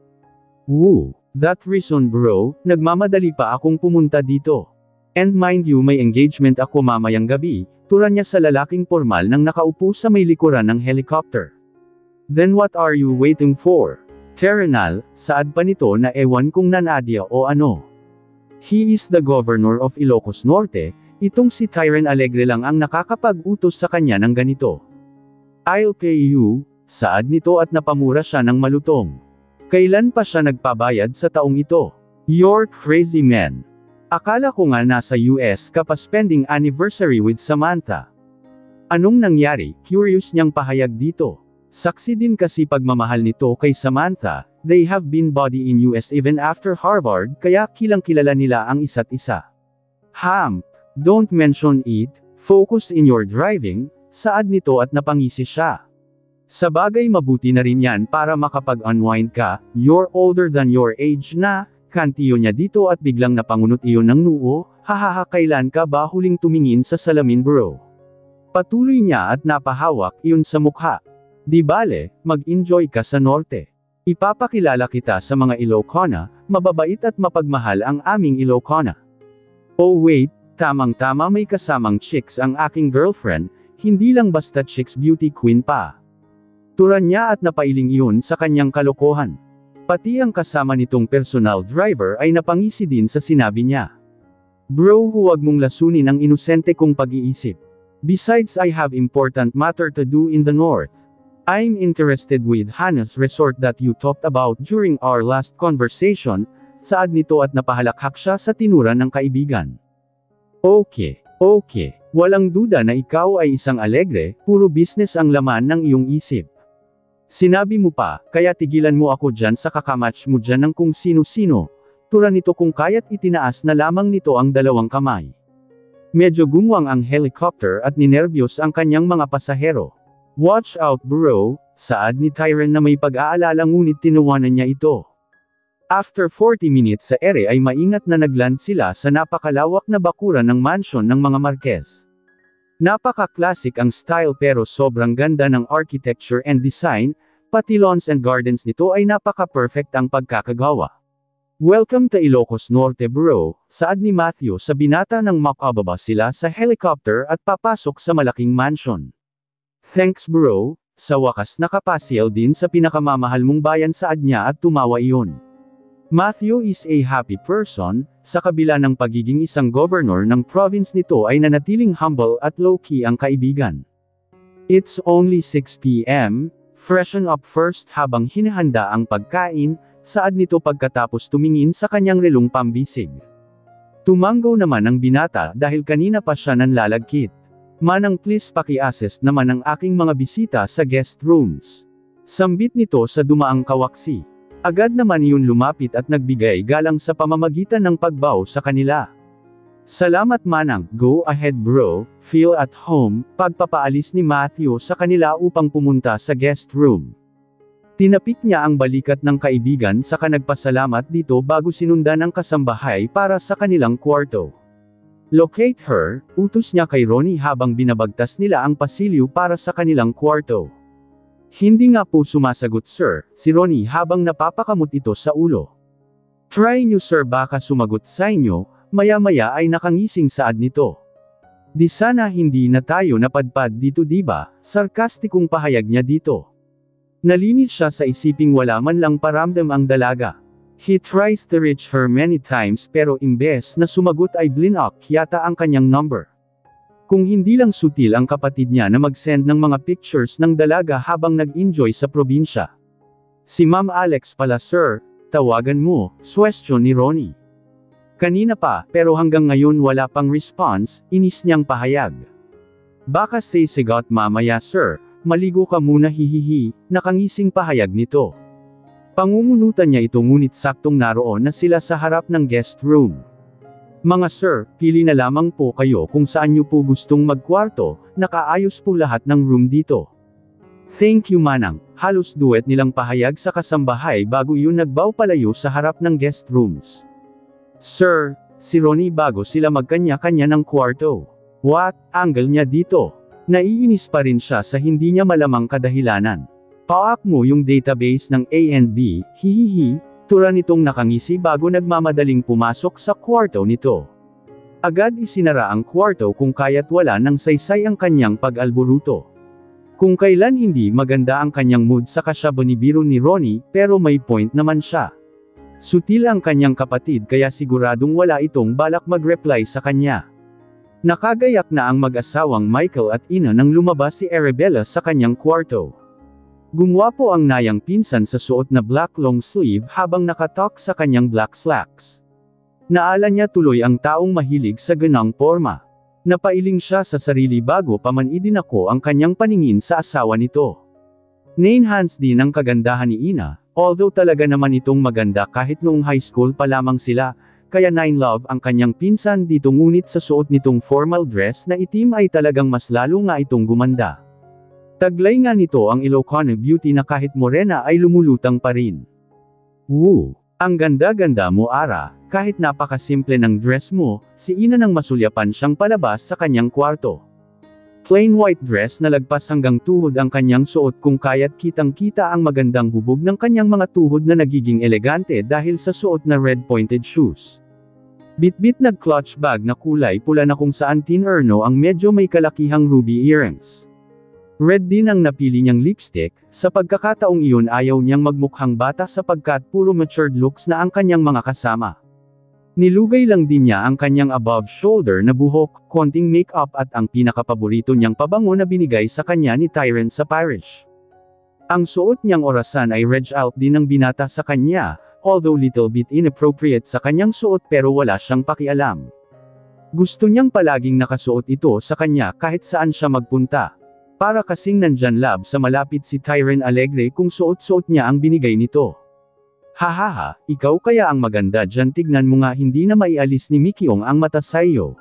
Woo! That reason bro, nagmamadali pa akong pumunta dito. And mind you may engagement ako mamayang gabi, turan niya sa lalaking formal nang nakaupo sa may likuran ng helicopter. Then what are you waiting for? Terrenal, saad pa nito na ewan kung nanadya o ano. He is the governor of Ilocos Norte, itong si Tyron Alegre lang ang nakakapag-utos sa kanya ng ganito. I'll pay you, saad nito at napamura siya ng malutong. Kailan pa siya nagpabayad sa taong ito? You're crazy man. Akala ko nga nasa US ka pa spending anniversary with Samantha. Anong nangyari? Curious niyang pahayag dito. Saksi din kasi pagmamahal nito kay Samantha, they have been buddy in US even after Harvard kaya kilang-kilala nila ang isa't isa. Don't mention it, focus in your driving, saad nito at napangisi siya. Sa bagay mabuti na rin yan para makapag-unwind ka, you're older than your age na, kantiyo niya dito at biglang napangunot iyon ng noo, hahaha kailan ka ba huling tumingin sa salamin bro? Patuloy niya at napahawak iyon sa mukha. Di bale, mag-enjoy ka sa norte. Ipapakilala kita sa mga Ilocona, mababait at mapagmahal ang aming Ilocona. Oh wait, tamang-tama may kasamang chicks ang aking girlfriend, hindi lang basta chicks beauty queen pa. Turan niya at napailing iyon sa kanyang kalokohan. Pati ang kasama nitong personal driver ay napangisi din sa sinabi niya. Bro huwag mong lasunin ang inosente kong pag-iisip. Besides I have important matter to do in the north. I'm interested with Hannah's resort that you talked about during our last conversation, saad nito at napahalakhak siya sa tinuran ng kaibigan. Okay. Walang duda na ikaw ay isang alegre, puro business ang laman ng iyong isip. Sinabi mo pa, kaya tigilan mo ako dyan sa kakamatch mo dyan ng kung sino-sino, turan nito kung kaya't itinaas na lamang nito ang dalawang kamay. Medyo gumwang ang helicopter at ninerbiyos ang kanyang mga pasahero. Watch out bro, saad ni Tyron na may pag-aalala ngunit tinawanan niya ito. After 40 minutes sa ere ay maingat na nagland sila sa napakalawak na bakuran ng mansion ng mga Marquez. Napaka-classic ang style pero sobrang ganda ng architecture and design, pati lawns and gardens nito ay napaka-perfect ang pagkakagawa. Welcome to Ilocos Norte bro, saad ni Matthew sa binata nang makababa sila sa helicopter at papasok sa malaking mansion. Thanks bro, sa wakas nakapasyal din sa pinakamamahal mong bayan saad niya at tumawa iyon. Matthew is a happy person, sa kabila ng pagiging isang governor ng province nito ay nanatiling humble at low-key ang kaibigan. It's only 6 p.m., freshen up first habang hinahanda ang pagkain, saad nito pagkatapos tumingin sa kanyang relong pambisig. Tumanggo naman ang binata dahil kanina pa siya nanlalagkit. Manang please paki-assist naman ang aking mga bisita sa guest rooms. Sambit nito sa dumaang kawaksi. Agad naman iyon lumapit at nagbigay galang sa pamamagitan ng pagbow sa kanila. Salamat manang, go ahead bro, feel at home, pagpapaalis ni Matthew sa kanila upang pumunta sa guest room. Tinapik niya ang balikat ng kaibigan saka nagpasalamat dito bago sinundan ang kasambahay para sa kanilang kwarto. Locate her, utos niya kay Ronnie habang binabagtas nila ang pasilyo para sa kanilang kwarto. Hindi nga po sumasagot sir, si Ronnie habang napapakamot ito sa ulo. Try nyo sir baka sumagot sa inyo, maya-maya ay nakangising saad nito. Di sana hindi na tayo napadpad dito diba, sarkastikong pahayag niya dito. Nalinis siya sa isiping wala man lang paramdam ang dalaga. He tries to reach her many times pero imbes na sumagot ay blinak yata ang kanyang number. Kung hindi lang sutil ang kapatid niya na mag-send ng mga pictures ng dalaga habang nag-enjoy sa probinsya. Si Ma'am Alex pala sir, tawagan mo, suwestyon ni Ronnie. Kanina pa, pero hanggang ngayon wala pang response, inis niyang pahayag. Baka say sigot mamaya sir, maligo ka muna hihihi, nakangising pahayag nito. Pangungumutan niya ito ngunit saktong naroon na sila sa harap ng guest room. Mga sir, pili na lamang po kayo kung saan niyo po gustong magkwarto, nakaayos po lahat ng room dito. Thank you manang, halos duet nilang pahayag sa kasambahay bago iyon nagbaw palayo sa harap ng guest rooms. Sir, si Ronnie bago sila magkanya-kanya ng kwarto. What, angle niya dito? Naiinis pa rin siya sa hindi niya malamang kadahilanan. Paak mo yung database ng A&B, hihihi. Tura nitong nakangisi bago nagmamadaling pumasok sa kwarto nito. Agad isinara ang kwarto kung kaya't wala nang saysay ang kanyang pag-alburuto. Kung kailan hindi maganda ang kanyang mood saka siya binibiro ni Ronnie, pero may point naman siya. Sutil ang kanyang kapatid kaya siguradong wala itong balak mag-reply sa kanya. Nakagayak na ang mag-asawang Michael at Ina nang lumabas si Arabella sa kanyang kwarto. Gumwapo ang nayang pinsan sa suot na black long sleeve habang nakatok sa kanyang black slacks. Naala niya tuloy ang taong mahilig sa ganang porma. Napailing siya sa sarili bago pa man idinako ang kanyang paningin sa asawa nito. Na-enhance din ang kagandahan ni Ina, although talaga naman itong maganda kahit noong high school pa lamang sila, kaya nine-love ang kanyang pinsan dito ngunit sa suot nitong formal dress na itim ay talagang mas lalo nga itong gumanda. Taglay nga nito ang Ilocano beauty na kahit morena ay lumulutang pa rin. Woo! Ang ganda-ganda mo Ara, kahit napakasimple ng dress mo, si Ina nang masulyapan siyang palabas sa kanyang kwarto. Plain white dress na lagpas hanggang tuhod ang kanyang suot kung kaya't kitang-kita ang magandang hubog ng kanyang mga tuhod na nagiging elegante dahil sa suot na red pointed shoes. Bitbit nag-clutch bag na kulay pula na kung saan tin-erno ang medyo may kalakihang ruby earrings. Red din ang napili niyang lipstick, sa pagkakataong iyon ayaw niyang magmukhang bata sapagkat puro matured looks na ang kanyang mga kasama. Nilugay lang din niya ang kanyang above-shoulder na buhok, konting makeup at ang pinakapaborito niyang pabango na binigay sa kanya ni Tyrant sa parish. Ang suot niyang orasan ay red out din ng binata sa kanya, although little bit inappropriate sa kanyang suot pero wala siyang pakialam. Gusto niyang palaging nakasuot ito sa kanya kahit saan siya magpunta. Para kasing nandyan lab sa malapit si Tyron Alegre kung suot-suot niya ang binigay nito. Hahaha, ikaw kaya ang maganda dyan tignan mo nga hindi na maialis ni Mikyong ang mata sa iyo.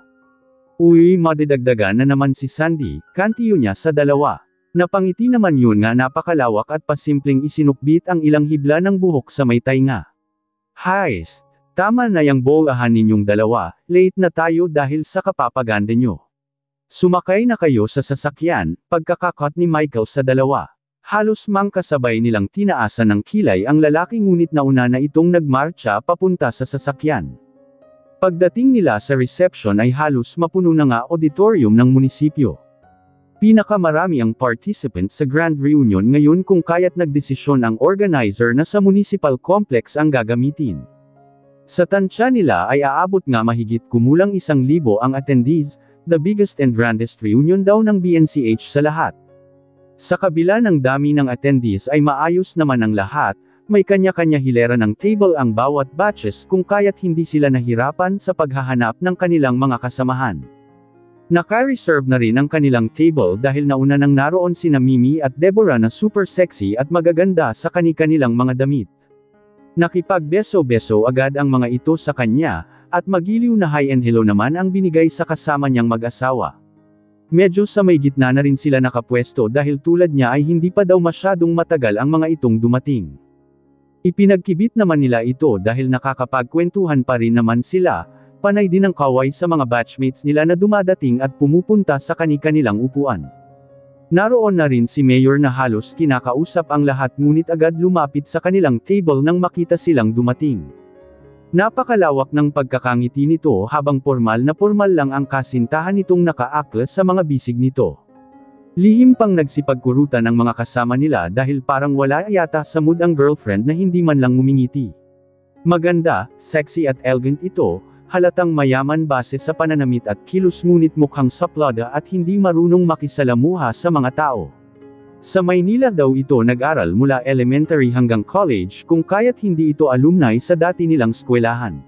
Uy madidagdagan na naman si Sandy, kantiyo niya sa dalawa. Napangiti naman yun nga napakalawak at pasimpleng isinukbit ang ilang hibla ng buhok sa may tainga. Heist! Tama na yang bolahan ninyong dalawa, late na tayo dahil sa kapapaganda nyo. Sumakay na kayo sa sasakyan, pagkakakot ni Michael sa dalawa. Halos mangkasabay nilang tinaasan ng kilay ang lalaki ngunit nauna na itong nagmarcha papunta sa sasakyan. Pagdating nila sa reception ay halos mapuno na nga auditorium ng munisipyo. Pinakamarami ang participant sa Grand Reunion ngayon kung kaya't nagdesisyon ang organizer na sa municipal complex ang gagamitin. Sa tansya nila ay aabot nga mahigit kumulang 1,000 ang attendees, the biggest and grandest reunion daw ng BNCH sa lahat. Sa kabila ng dami ng attendees ay maayos naman ang lahat, may kanya-kanya hilera ng table ang bawat batches kung kaya't hindi sila nahirapan sa paghahanap ng kanilang mga kasamahan. Naka-reserve na rin ang kanilang table dahil nauna nang naroon sina Mimi at Deborah na super sexy at magaganda sa kani-kanilang mga damit. Nakipagbeso-beso agad ang mga ito sa kanya, at magiliw na hi and hello naman ang binigay sa kasama niyang mag-asawa. Medyo sa may gitna na rin sila nakapwesto dahil tulad niya ay hindi pa daw masyadong matagal ang mga itong dumating. Ipinagkibit naman nila ito dahil nakakapagkwentuhan pa rin naman sila, panay din ang kaway sa mga batchmates nila na dumadating at pumupunta sa kani-kanilang upuan. Naroon na rin si Mayor na halos kinakausap ang lahat ngunit agad lumapit sa kanilang table nang makita silang dumating. Napakalawak ng pagkakangiti nito habang formal lang ang kasintahan nitong nakaaklas sa mga bisig nito. Lihim pang nagsipagkurutan ang mga kasama nila dahil parang wala yata sa mood ang girlfriend na hindi man lang ngumingiti. Maganda, sexy at elegant ito, halatang mayaman base sa pananamit at kilos ngunit mukhang saplada at hindi marunong makisalamuha sa mga tao. Sa Maynila daw ito nag-aral mula elementary hanggang college kung kaya't hindi ito alumni sa dati nilang eskwelahan.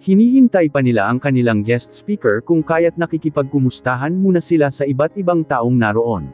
Hinihintay pa nila ang kanilang guest speaker kung kaya't nakikipagkumustahan muna sila sa iba't ibang taong naroon.